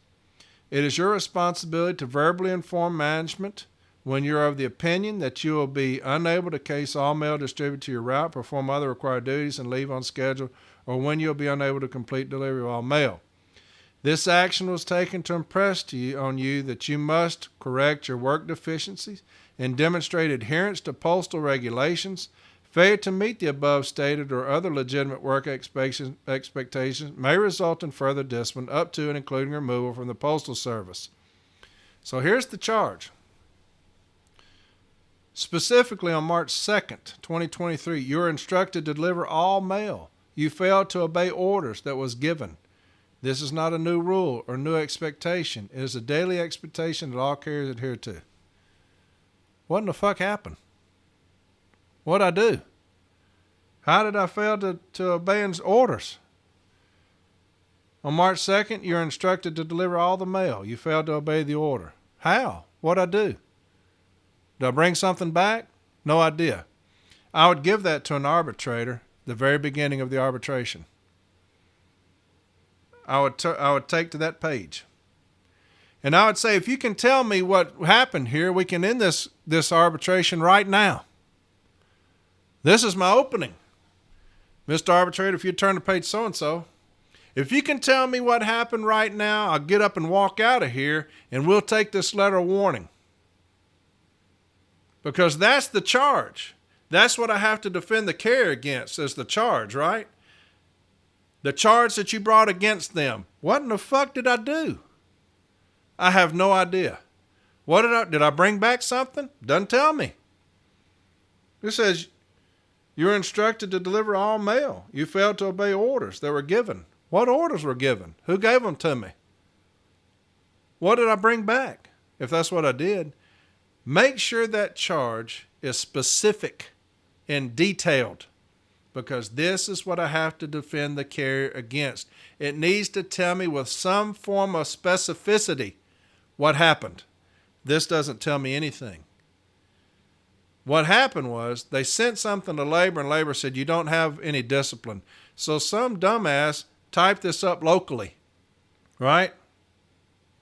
Speaker 1: It is your responsibility to verbally inform management when you are of the opinion that you will be unable to case all mail distributed to your route, perform other required duties, and leave on schedule, or when you will be unable to complete delivery of all mail. This action was taken to impress on you that you must correct your work deficiencies and demonstrate adherence to postal regulations. Failure to meet the above stated or other legitimate work expectations may result in further discipline up to and including removal from the Postal Service. So here's the charge. Specifically on March 2nd, 2023, you are instructed to deliver all mail. You failed to obey orders that was given. This is not a new rule or new expectation. It is a daily expectation that all carriers adhere to. What in the fuck happened? What'd I do? How did I fail to obey orders? On March 2nd, you're instructed to deliver all the mail. You failed to obey the order. How? What'd I do? Did I bring something back? No idea. I would give that to an arbitrator the very beginning of the arbitration. I would take to that page. And I would say, if you can tell me what happened here, we can end this arbitration right now. This is my opening. Mr. Arbitrator, if you turn to page so-and-so, if you can tell me what happened right now, I'll get up and walk out of here, and we'll take this letter of warning. Because that's the charge. That's what I have to defend the carrier against, is the charge, right? The charge that you brought against them. What in the fuck did I do? I have no idea. Did I bring back something? Doesn't tell me. It says, you're instructed to deliver all mail. You failed to obey orders that were given. What orders were given? Who gave them to me? What did I bring back? If that's what I did, make sure that charge is specific and detailed, because this is what I have to defend the carrier against. It needs to tell me with some form of specificity what happened. This doesn't tell me anything. What happened was they sent something to labor, and labor said, you don't have any discipline. So some dumbass typed this up locally, right?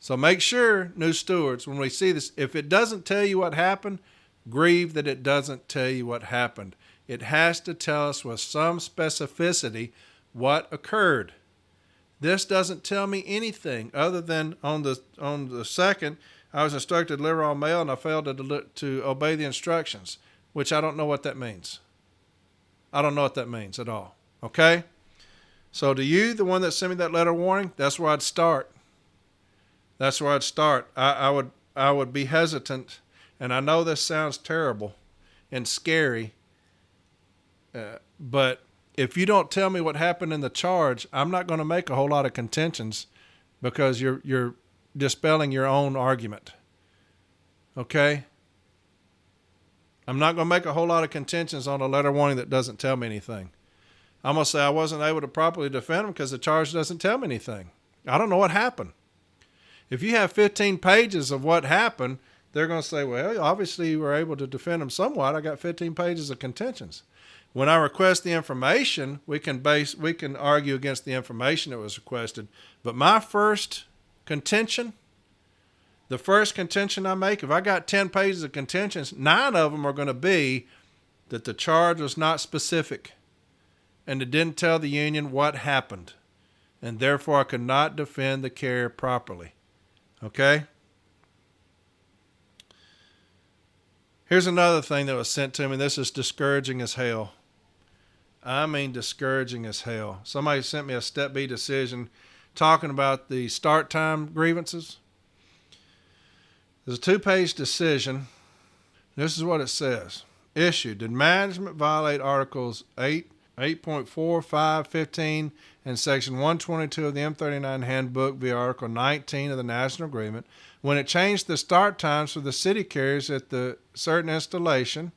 Speaker 1: So make sure, new stewards, when we see this, if it doesn't tell you what happened, grieve that it doesn't tell you what happened. It has to tell us with some specificity what occurred. This doesn't tell me anything other than on the second, I was instructed to deliver all mail and I failed to obey the instructions, which I don't know what that means. I don't know what that means at all. Okay? So to you, the one that sent me that letter of warning, that's where I'd start. That's where I'd start. I would be hesitant, and I know this sounds terrible and scary, but if you don't tell me what happened in the charge, I'm not going to make a whole lot of contentions because you're dispelling your own argument. Okay? I'm not going to make a whole lot of contentions on a letter of warning that doesn't tell me anything. I'm going to say I wasn't able to properly defend them because the charge doesn't tell me anything. I don't know what happened. If you have 15 pages of what happened, they're going to say, well, obviously you were able to defend them somewhat. I got 15 pages of contentions. When I request the information, we can argue against the information that was requested. But my first contention, the first contention I make, if I got 10 pages of contentions, 9 of them are going to be that the charge was not specific and it didn't tell the union what happened, and therefore I could not defend the carrier properly. Okay? Here's another thing that was sent to me. This is discouraging as hell. I mean discouraging as hell. Somebody sent me a Step B decision talking about the start time grievances. There's a 2-page decision. This is what it says. Issued. Did management violate Articles 8.4, 5, 15, and Section 122 of the M39 Handbook via Article 19 of the National Agreement when it changed the start times for the city carriers at the certain installation?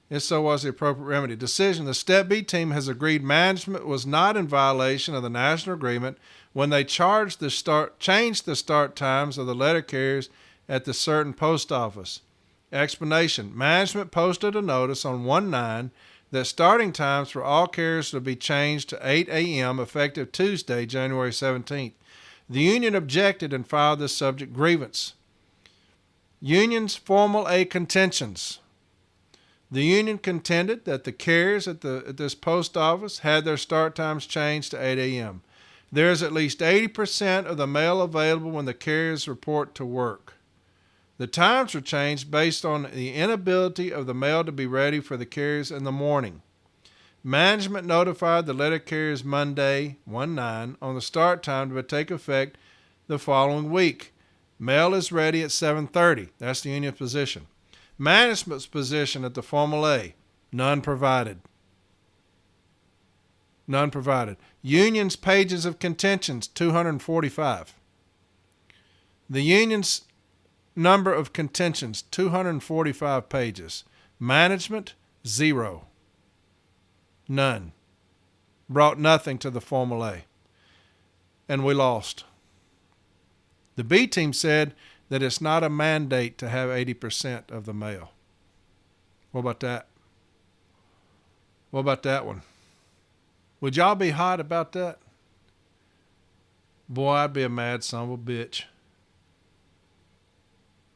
Speaker 1: If so, was the appropriate remedy? Decision. The Step B team has agreed management was not in violation of the National Agreement when they changed the start times of the letter carriers at the certain post office. Explanation. Management posted a notice on 1/9 that starting times for all carriers would be changed to 8 a.m. effective Tuesday, January 17th. The union objected and filed this subject grievance. Union's Formal A contentions. The union contended that the carriers at this post office had their start times changed to 8 a.m. There is at least 80% of the mail available when the carriers report to work. The times were changed based on the inability of the mail to be ready for the carriers in the morning. Management notified the letter carriers Monday, 1/9, on the start time to take effect the following week. Mail is ready at 7:30. That's the union's position. Management's position at the Formal A, none provided. None provided. Union's pages of contentions, 245. The union's number of contentions, 245 pages. Management, 0. None. Brought nothing to the Formal A. And we lost. The B team said that it's not a mandate to have 80% of the mail. What about that? What about that one? Would y'all be hot about that? Boy, I'd be a mad son of a bitch.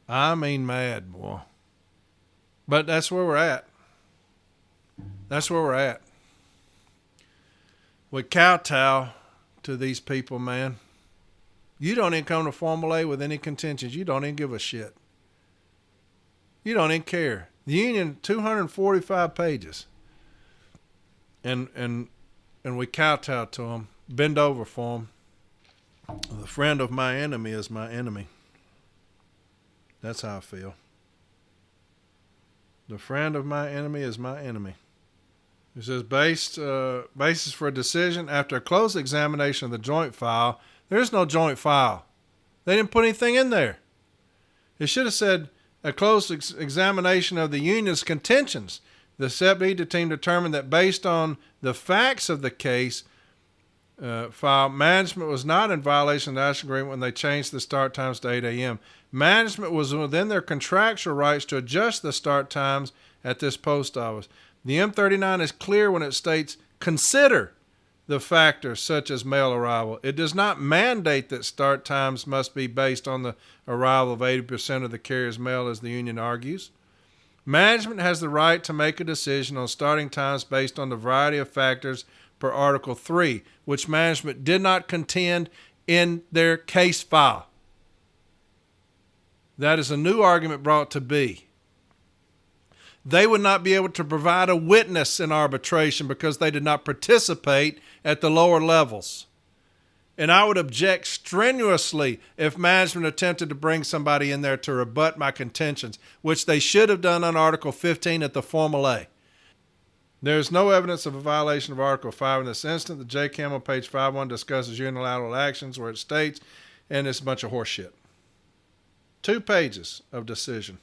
Speaker 1: I mean mad, boy. But that's where we're at. That's where we're at. We kowtow to these people, man. You don't even come to Formal A with any contentions. You don't even give a shit. You don't even care. The union, 245 pages. And we kowtow to them, bend over for them. The friend of my enemy is my enemy. That's how I feel. The friend of my enemy is my enemy. It says basis for a decision after a close examination of the joint file. There's no joint file. They didn't put anything in there. It should have said a close examination of the union's contentions. The Step B team determined that based on the facts of the case file, management was not in violation of the National Agreement when they changed the start times to 8 a.m. Management was within their contractual rights to adjust the start times at this post office. The M39 is clear when it states, consider the factors such as mail arrival. It does not mandate that start times must be based on the arrival of 80% of the carrier's mail, as the union argues. Management has the right to make a decision on starting times based on the variety of factors per Article 3, which management did not contend in their case file. That is a new argument brought to be. They would not be able to provide a witness in arbitration because they did not participate at the lower levels. And I would object strenuously if management attempted to bring somebody in there to rebut my contentions, which they should have done on Article 15 at the Formal A. There is no evidence of a violation of Article 5 in this instance. The JCAM on page 5.1 discusses unilateral actions where it states, and it's a bunch of horseshit. 2 pages of decision.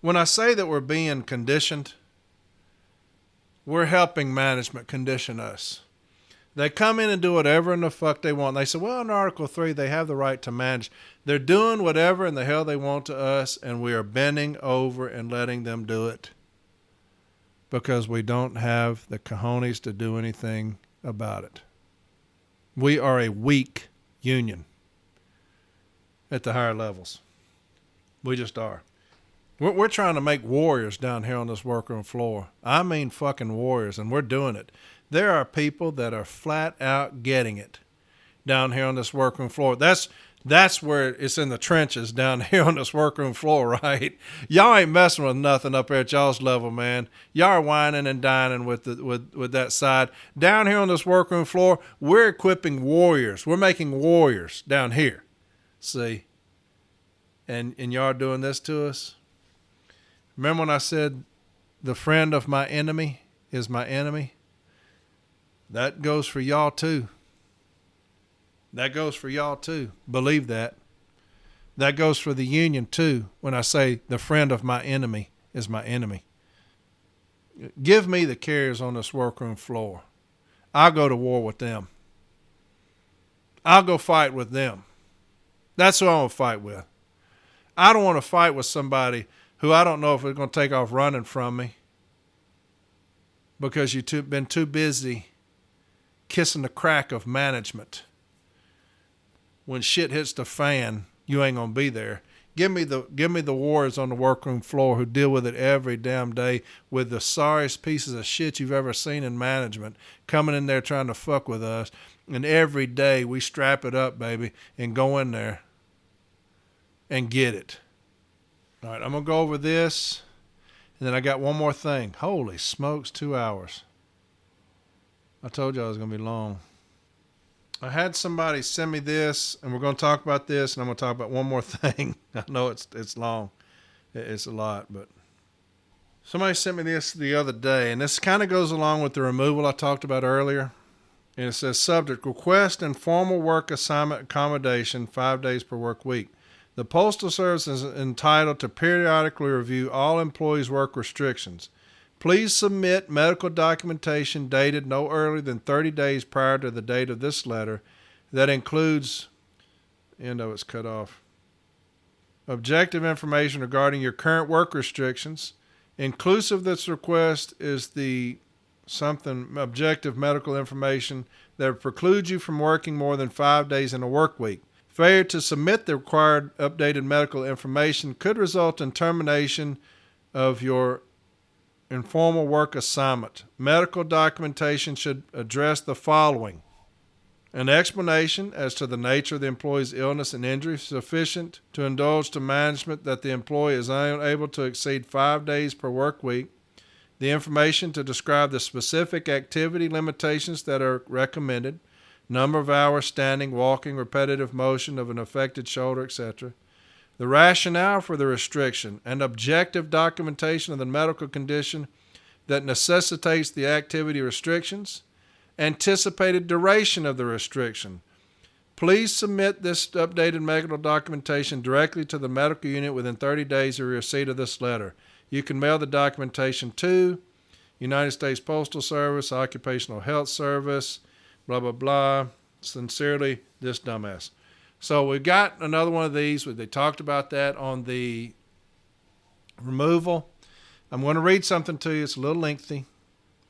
Speaker 1: When I say that we're being conditioned, we're helping management condition us. They come in and do whatever in the fuck they want. They say, well, in Article 3, they have the right to manage. They're doing whatever in the hell they want to us, and we are bending over and letting them do it because we don't have the cojones to do anything about it. We are a weak union at the higher levels. We just are. We're trying to make warriors down here on this workroom floor. I mean fucking warriors, and we're doing it. There are people that are flat out getting it down here on this workroom floor. That's where it's in the trenches down here on this workroom floor, right? Y'all ain't messing with nothing up there at y'all's level, man. Y'all are whining and dining with that side. Down here on this workroom floor, we're equipping warriors. We're making warriors down here. See? And y'all are doing this to us? Remember when I said the friend of my enemy is my enemy? That goes for y'all too. That goes for y'all too. Believe that. That goes for the union too when I say the friend of my enemy is my enemy. Give me the carriers on this workroom floor. I'll go to war with them. I'll go fight with them. That's who I want to fight with. I don't want to fight with somebody who I don't know if they're going to take off running from me because you've been too busy kissing the crack of management. When shit hits the fan, you ain't going to be there. Give me the warriors on the workroom floor who deal with it every damn day with the sorriest pieces of shit you've ever seen in management coming in there trying to fuck with us. And every day we strap it up, baby, and go in there and get it. All right, I'm going to go over this, and then I got one more thing. Holy smokes, 2 hours. I told you I was going to be long. I had somebody send me this, and we're going to talk about this, and I'm going to talk about one more thing. I know it's long. It's a lot, but somebody sent me this the other day, and this kind of goes along with the removal I talked about earlier. And it says, subject, request informal work assignment accommodation 5 days per work week. The Postal Service is entitled to periodically review all employees' work restrictions. Please submit medical documentation dated no earlier than 30 days prior to the date of this letter that includes, it's cut off, objective information regarding your current work restrictions. Inclusive of this request is the objective medical information that precludes you from working more than 5 days in a work week. Failure to submit the required updated medical information could result in termination of your informal work assignment. Medical documentation should address the following: an explanation as to the nature of the employee's illness and injury sufficient to indulge to management that the employee is unable to exceed 5 days per work week. The information to describe the specific activity limitations that are recommended. Number of hours standing, walking, repetitive motion of an affected shoulder, etc. The rationale for the restriction and objective documentation of the medical condition that necessitates the activity restrictions. Anticipated duration of the restriction. Please submit this updated medical documentation directly to the medical unit within 30 days of receipt of this letter. You can mail the documentation to United States Postal Service, Occupational Health Service, blah, blah, blah. Sincerely, this dumbass. So we've got another one of these. They talked about that on the removal. I'm going to read something to you. It's a little lengthy,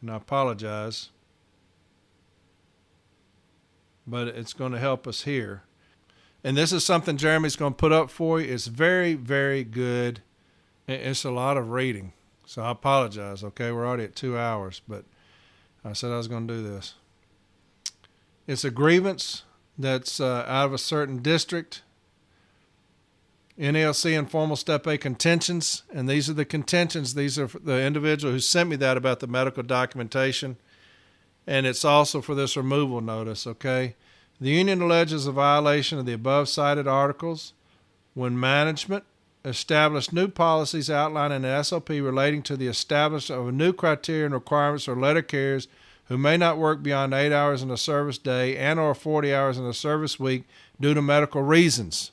Speaker 1: and I apologize. But it's going to help us here. And this is something Jeremy's going to put up for you. It's very, very good. It's a lot of reading. So I apologize, okay? We're already at 2 hours, but I said I was going to do this. It's a grievance that's out of a certain district, NALC informal step A contentions, and these are the contentions. These are the individual who sent me that about the medical documentation, and it's also for this removal notice, okay? The union alleges a violation of the above cited articles when management established new policies outlined in the SOP relating to the establishment of new criteria and requirements for letter carriers who may not work beyond 8 hours in a service day and or 40 hours in a service week due to medical reasons.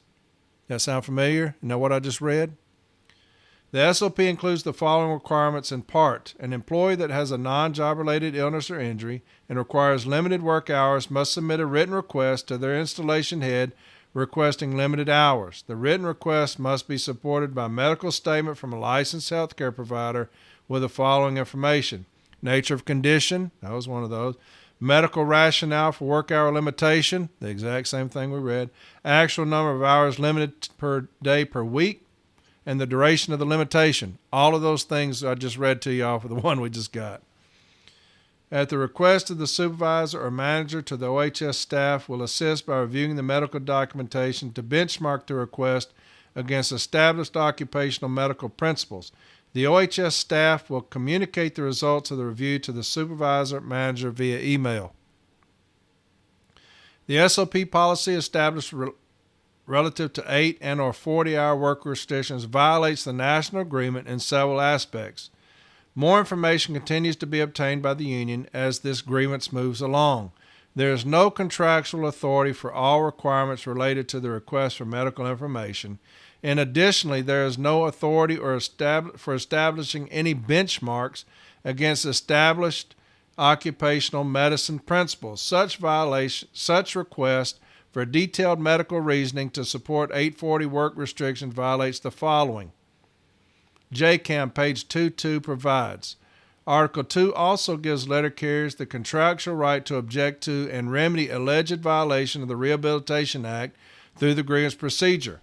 Speaker 1: That sound familiar? You know what I just read? The SOP includes the following requirements in part. An employee that has a non-job related illness or injury and requires limited work hours must submit a written request to their installation head requesting limited hours. The written request must be supported by a medical statement from a licensed healthcare provider with the following information. Nature of condition, that was one of those. Medical rationale for work hour limitation, the exact same thing we read. Actual number of hours limited per day per week, and the duration of the limitation. All of those things I just read to you off of the one we just got. At the request of the supervisor or manager to the OHS staff will assist by reviewing the medical documentation to benchmark the request against established occupational medical principles. The OHS staff will communicate the results of the review to the supervisor manager via email. The SOP policy established relative to 8 and or 40-hour work restrictions violates the national agreement in several aspects. More information continues to be obtained by the union as this grievance moves along. There is no contractual authority for all requirements related to the request for medical information, and additionally, there is no authority for establishing any benchmarks against established occupational medicine principles. Such request for detailed medical reasoning to support 840 work restrictions violates the following. JCAM page 22 provides. Article 2 also gives letter carriers the contractual right to object to and remedy alleged violation of the Rehabilitation Act through the grievance procedure.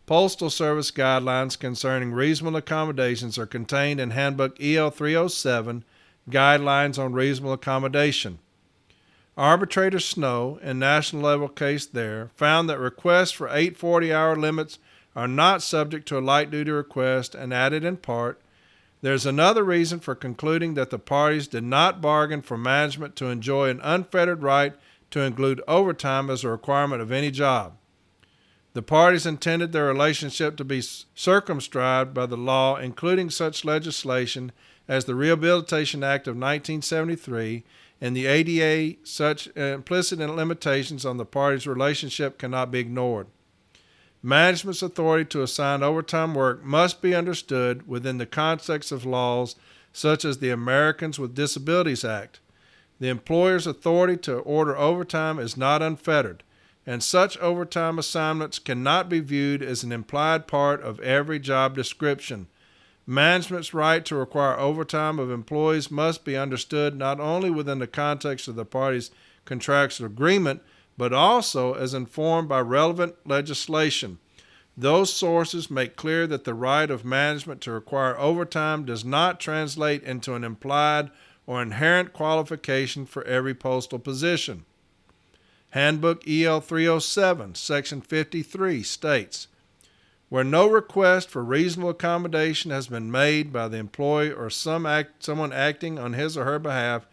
Speaker 1: Postal Service guidelines concerning reasonable accommodations are contained in Handbook EL 307, Guidelines on Reasonable Accommodation. Arbitrator Snow, in national level case there, found that requests for 840-hour limits are not subject to a light-duty request and added in part, there's another reason for concluding that the parties did not bargain for management to enjoy an unfettered right to include overtime as a requirement of any job. The parties intended their relationship to be circumscribed by the law, including such legislation as the Rehabilitation Act of 1973 and the ADA. Such implicit limitations on the parties' relationship cannot be ignored. Management's authority to assign overtime work must be understood within the context of laws such as the Americans with Disabilities Act. The employer's authority to order overtime is not unfettered, and such overtime assignments cannot be viewed as an implied part of every job description. Management's right to require overtime of employees must be understood not only within the context of the parties' contractual agreement, but also as informed by relevant legislation. Those sources make clear that the right of management to require overtime does not translate into an implied or inherent qualification for every postal position. Handbook EL 307, Section 53 states, where no request for reasonable accommodation has been made by the employee or someone acting on his or her behalf,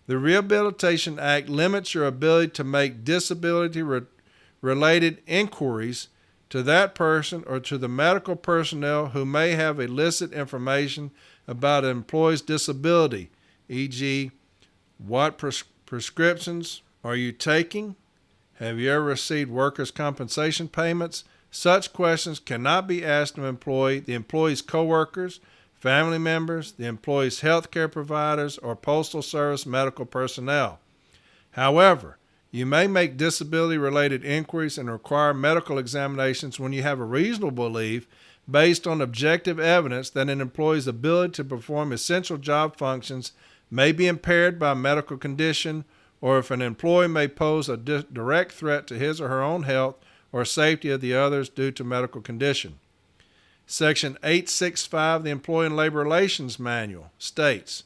Speaker 1: the Rehabilitation Act limits your ability to make disability-related inquiries to that person or to the medical personnel who may have illicit information about an employee's disability, e.g., what prescriptions are you taking? Have you ever received workers' compensation payments? Such questions cannot be asked of the employee's coworkers, family members, the employee's healthcare providers, or Postal Service medical personnel. However, you may make disability-related inquiries and require medical examinations when you have a reasonable belief based on objective evidence that an employee's ability to perform essential job functions may be impaired by a medical condition, or if an employee may pose a direct threat to his or her own health or safety of the others due to medical condition. Section 865 of the Employee and Labor Relations Manual states,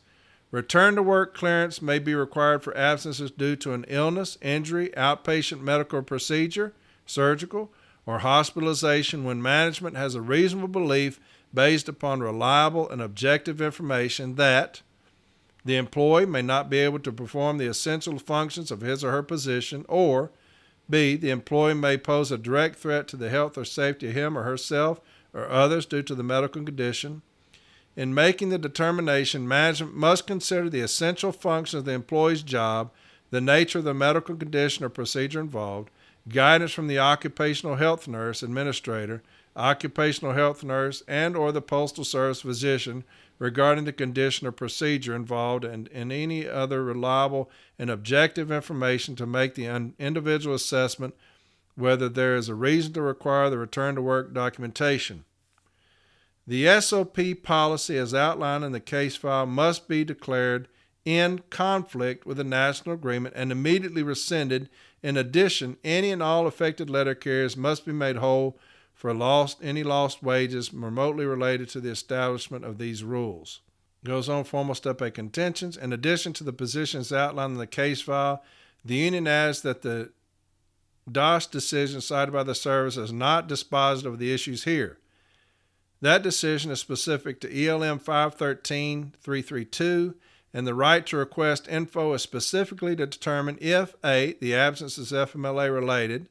Speaker 1: return to work clearance may be required for absences due to an illness, injury, outpatient medical procedure, surgical, or hospitalization when management has a reasonable belief based upon reliable and objective information that the employee may not be able to perform the essential functions of his or her position, or B, the employee may pose a direct threat to the health or safety of him or herself or others due to the medical condition. In making the determination, management must consider the essential functions of the employee's job, the nature of the medical condition or procedure involved, guidance from the occupational health nurse administrator, occupational health nurse, and or the postal service physician regarding the condition or procedure involved, and any other reliable and objective information to make the individual assessment whether there is a reason to require the return to work documentation. The SOP policy as outlined in the case file must be declared in conflict with the national agreement and immediately rescinded. In addition, any and all affected letter carriers must be made whole for any lost wages remotely related to the establishment of these rules. Goes on, formal step A contentions. In addition to the positions outlined in the case file, the union adds that the DOS decision cited by the service is not dispositive of the issues here. That decision is specific to ELM 513-332, and the right to request info is specifically to determine if A, the absence is FMLA related,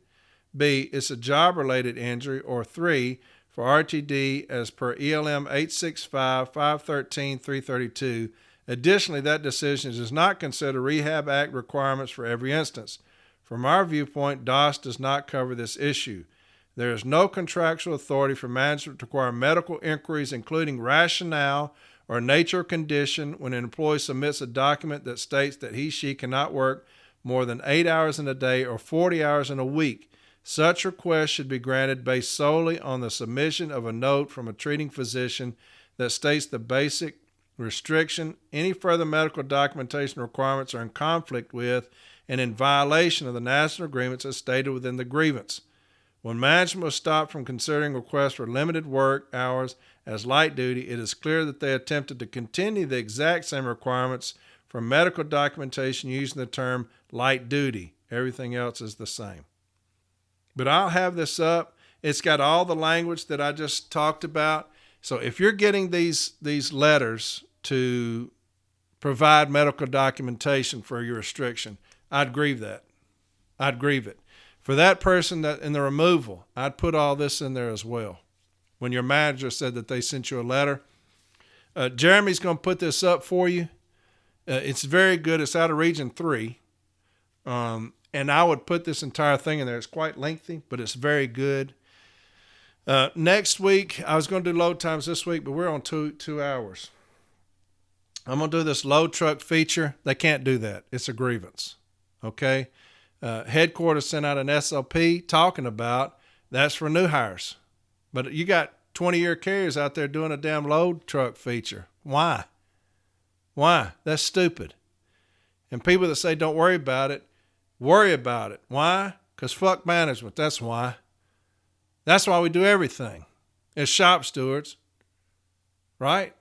Speaker 1: B, it's a job-related injury, or 3, for RTD as per ELM 865-513-332. Additionally, that decision does not consider Rehab Act requirements for every instance. From our viewpoint, DOS does not cover this issue. There is no contractual authority for management to require medical inquiries, including rationale or nature of condition, when an employee submits a document that states that he/she cannot work more than 8 hours in a day or 40 hours in a week. Such requests should be granted based solely on the submission of a note from a treating physician that states the basic restriction. Any further medical documentation requirements are in conflict with and in violation of the national agreements as stated within the grievance. When management was stopped from considering requests for limited work hours as light duty, it is clear that they attempted to continue the exact same requirements for medical documentation using the term light duty. Everything else is the same. But I'll have this up. It's got all the language that I just talked about. So if you're getting these letters to provide medical documentation for your restriction, I'd grieve that. I'd grieve it. For that person that in the removal, I'd put all this in there as well. When your manager said that they sent you a letter, Jeremy's going to put this up for you. It's very good. It's out of Region 3. And I would put this entire thing in there. It's quite lengthy, but it's very good. Next week, I was going to do load times this week, but we're on two hours. I'm going to do this load truck feature. They can't do that. It's a grievance. Okay? Headquarters sent out an SOP talking about that's for new hires. But you got 20-year carriers out there doing a damn load truck feature. Why? Why? That's stupid. And people that say don't worry about it, worry about it. Why? Because fuck management. That's why. That's why we do everything as shop stewards, right?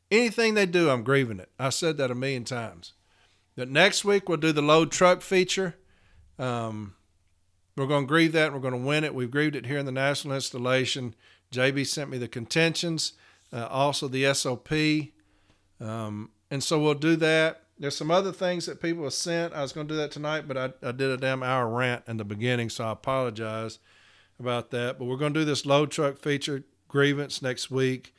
Speaker 1: Anything they do, I'm grieving it. I said that 1,000,000 times. But next week, we'll do the load truck feature. We're going to grieve that, and we're going to win it. We've grieved it here in the national installation. JB sent me the contentions, also the SOP. And so we'll do that. There's some other things that people have sent. I was going to do that tonight, but I did a damn hour rant in the beginning, so I apologize about that. But we're going to do this load truck feature grievance next week.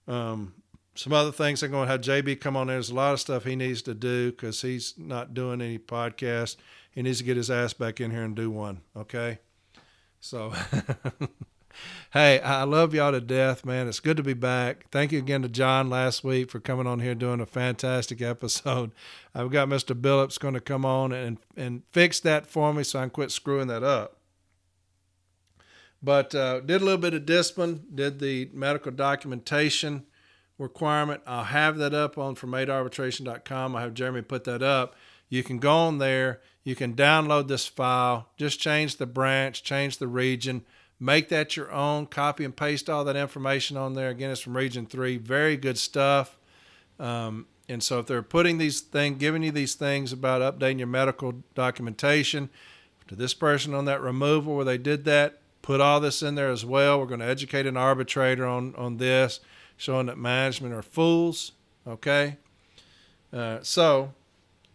Speaker 1: Some other things I'm going to have JB come on there. There's a lot of stuff he needs to do because he's not doing any podcasts. He needs to get his ass back in here and do one, okay? So, hey, I love y'all to death, man. It's good to be back. Thank you again to John last week for coming on here doing a fantastic episode. I've got Mr. Billups going to come on and fix that for me so I can quit screwing that up. But did a little bit of discipline, did the medical documentation requirement. I'll have that up on from8arbitration.com. I'll have Jeremy put that up. You can go on there. You can download this file. Just change the branch, change the region. Make that your own. Copy and paste all that information on there. Again, it's from Region 3. Very good stuff. And so if they're putting these things, giving you these things about updating your medical documentation, to this person on that removal where they did that, put all this in there as well. We're going to educate an arbitrator on this, showing that management are fools. Okay? So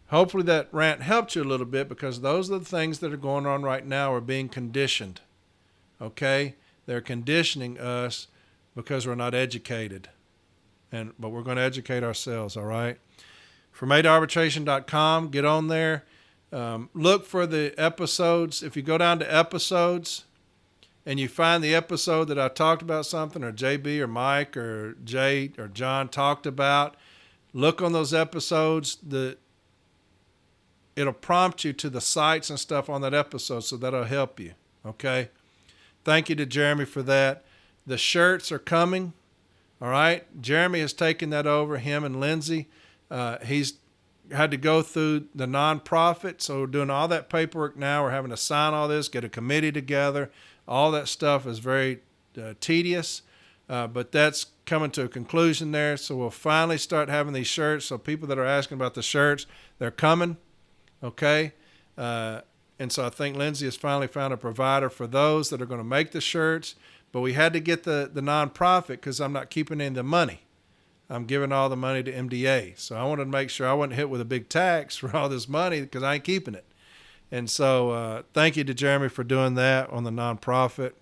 Speaker 1: hopefully that rant helped you a little bit, because those are the things that are going on right now are being conditioned. Okay? They're conditioning us because we're not educated. But we're going to educate ourselves, all right? From adaarbitration.com, get on there. Look for the episodes. If you go down to episodes and you find the episode that I talked about something, or JB or Mike or Jay or John talked about, look on those episodes. It'll prompt you to the sites and stuff on that episode, so that'll help you, okay? Thank you to Jeremy for that. The shirts are coming, all right? Jeremy has taken that over, him and Lindsay. He's had to go through the nonprofit, so we're doing all that paperwork now. We're having to sign all this, get a committee together. All that stuff is very tedious, but that's coming to a conclusion there. So we'll finally start having these shirts. So people that are asking about the shirts, they're coming, okay? And so I think Lindsay has finally found a provider for those that are going to make the shirts. But we had to get the nonprofit, because I'm not keeping any of the money. I'm giving all the money to MDA. So I wanted to make sure I wasn't hit with a big tax for all this money, because I ain't keeping it. And so thank you to Jeremy for doing that on the nonprofit.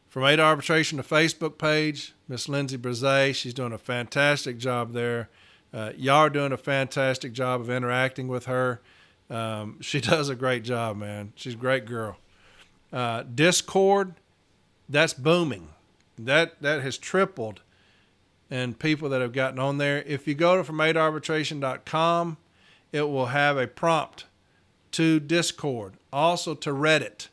Speaker 1: From Ada Arbitration, the Facebook page, Miss Lindsay Brzee, she's doing a fantastic job there. Y'all are doing a fantastic job of interacting with her. She does a great job, man. She's a great girl. Discord, that's booming. That has tripled in people that have gotten on there. If you go to FromAdaArbitration.com, it will have a prompt to Discord, also to Reddit.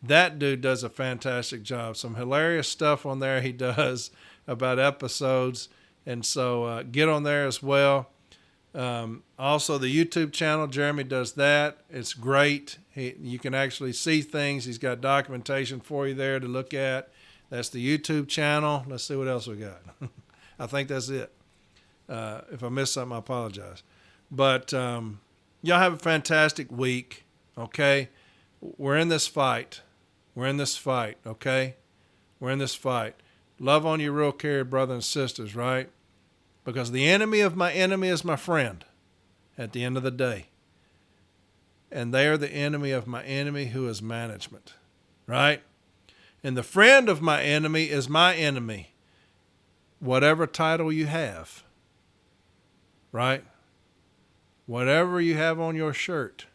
Speaker 1: That dude does a fantastic job. Some hilarious stuff on there he does about episodes. And so get on there as well. Also the YouTube channel, Jeremy does that. It's great. You can actually see things. He's got documentation for you there to look at. That's the YouTube channel. Let's see what else we got. I think that's it. If I missed something, I apologize. But y'all have a fantastic week, okay? We're in this fight. We're in this fight, okay? We're in this fight. Love on your real carrier brothers and sisters, right? Because the enemy of my enemy is my friend at the end of the day. And they are the enemy of my enemy, who is management, right? And the friend of my enemy is my enemy, whatever title you have, right? Whatever you have on your shirt,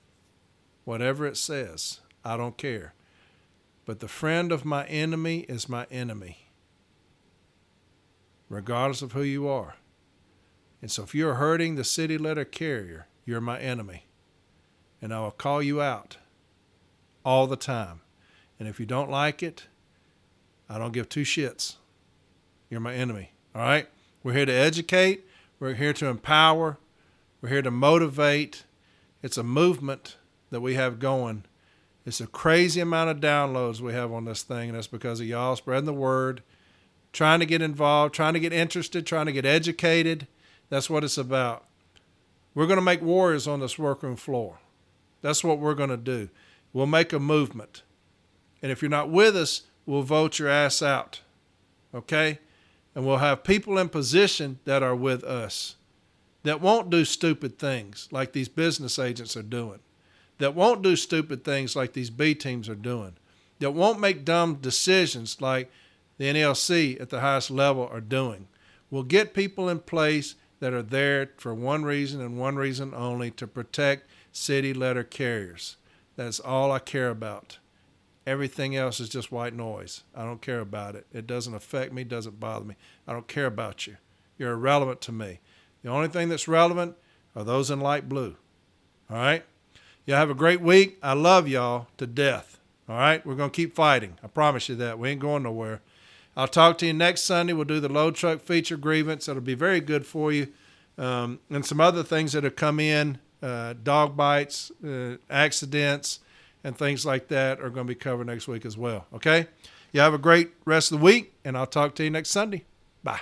Speaker 1: whatever it says, I don't care. But the friend of my enemy is my enemy, regardless of who you are. And so if you're hurting the city letter carrier, you're my enemy. And I will call you out all the time. And if you don't like it, I don't give two shits. You're my enemy. All right? We're here to educate. We're here to empower. We're here to motivate. It's a movement that we have going. It's a crazy amount of downloads we have on this thing, and that's because of y'all spreading the word, trying to get involved, trying to get interested, trying to get educated. That's what it's about. We're going to make warriors on this workroom floor. That's what we're going to do. We'll make a movement. And if you're not with us, we'll vote your ass out. Okay? And we'll have people in position that are with us, that won't do stupid things like these business agents are doing, that won't do stupid things like these B teams are doing, that won't make dumb decisions like the NLC at the highest level are doing. We'll get people in place that are there for one reason and one reason only, to protect city letter carriers. That's all I care about. Everything else is just white noise. I don't care about it. It doesn't affect me, doesn't bother me. I don't care about you. You're irrelevant to me. The only thing that's relevant are those in light blue. All right? Y'all have a great week. I love y'all to death. All right? We're going to keep fighting. I promise you that. We ain't going nowhere. I'll talk to you next Sunday. We'll do the load truck feature grievance. That'll be very good for you. And some other things that have come in, dog bites, accidents, and things like that are going to be covered next week as well. Okay? You have a great rest of the week, and I'll talk to you next Sunday. Bye.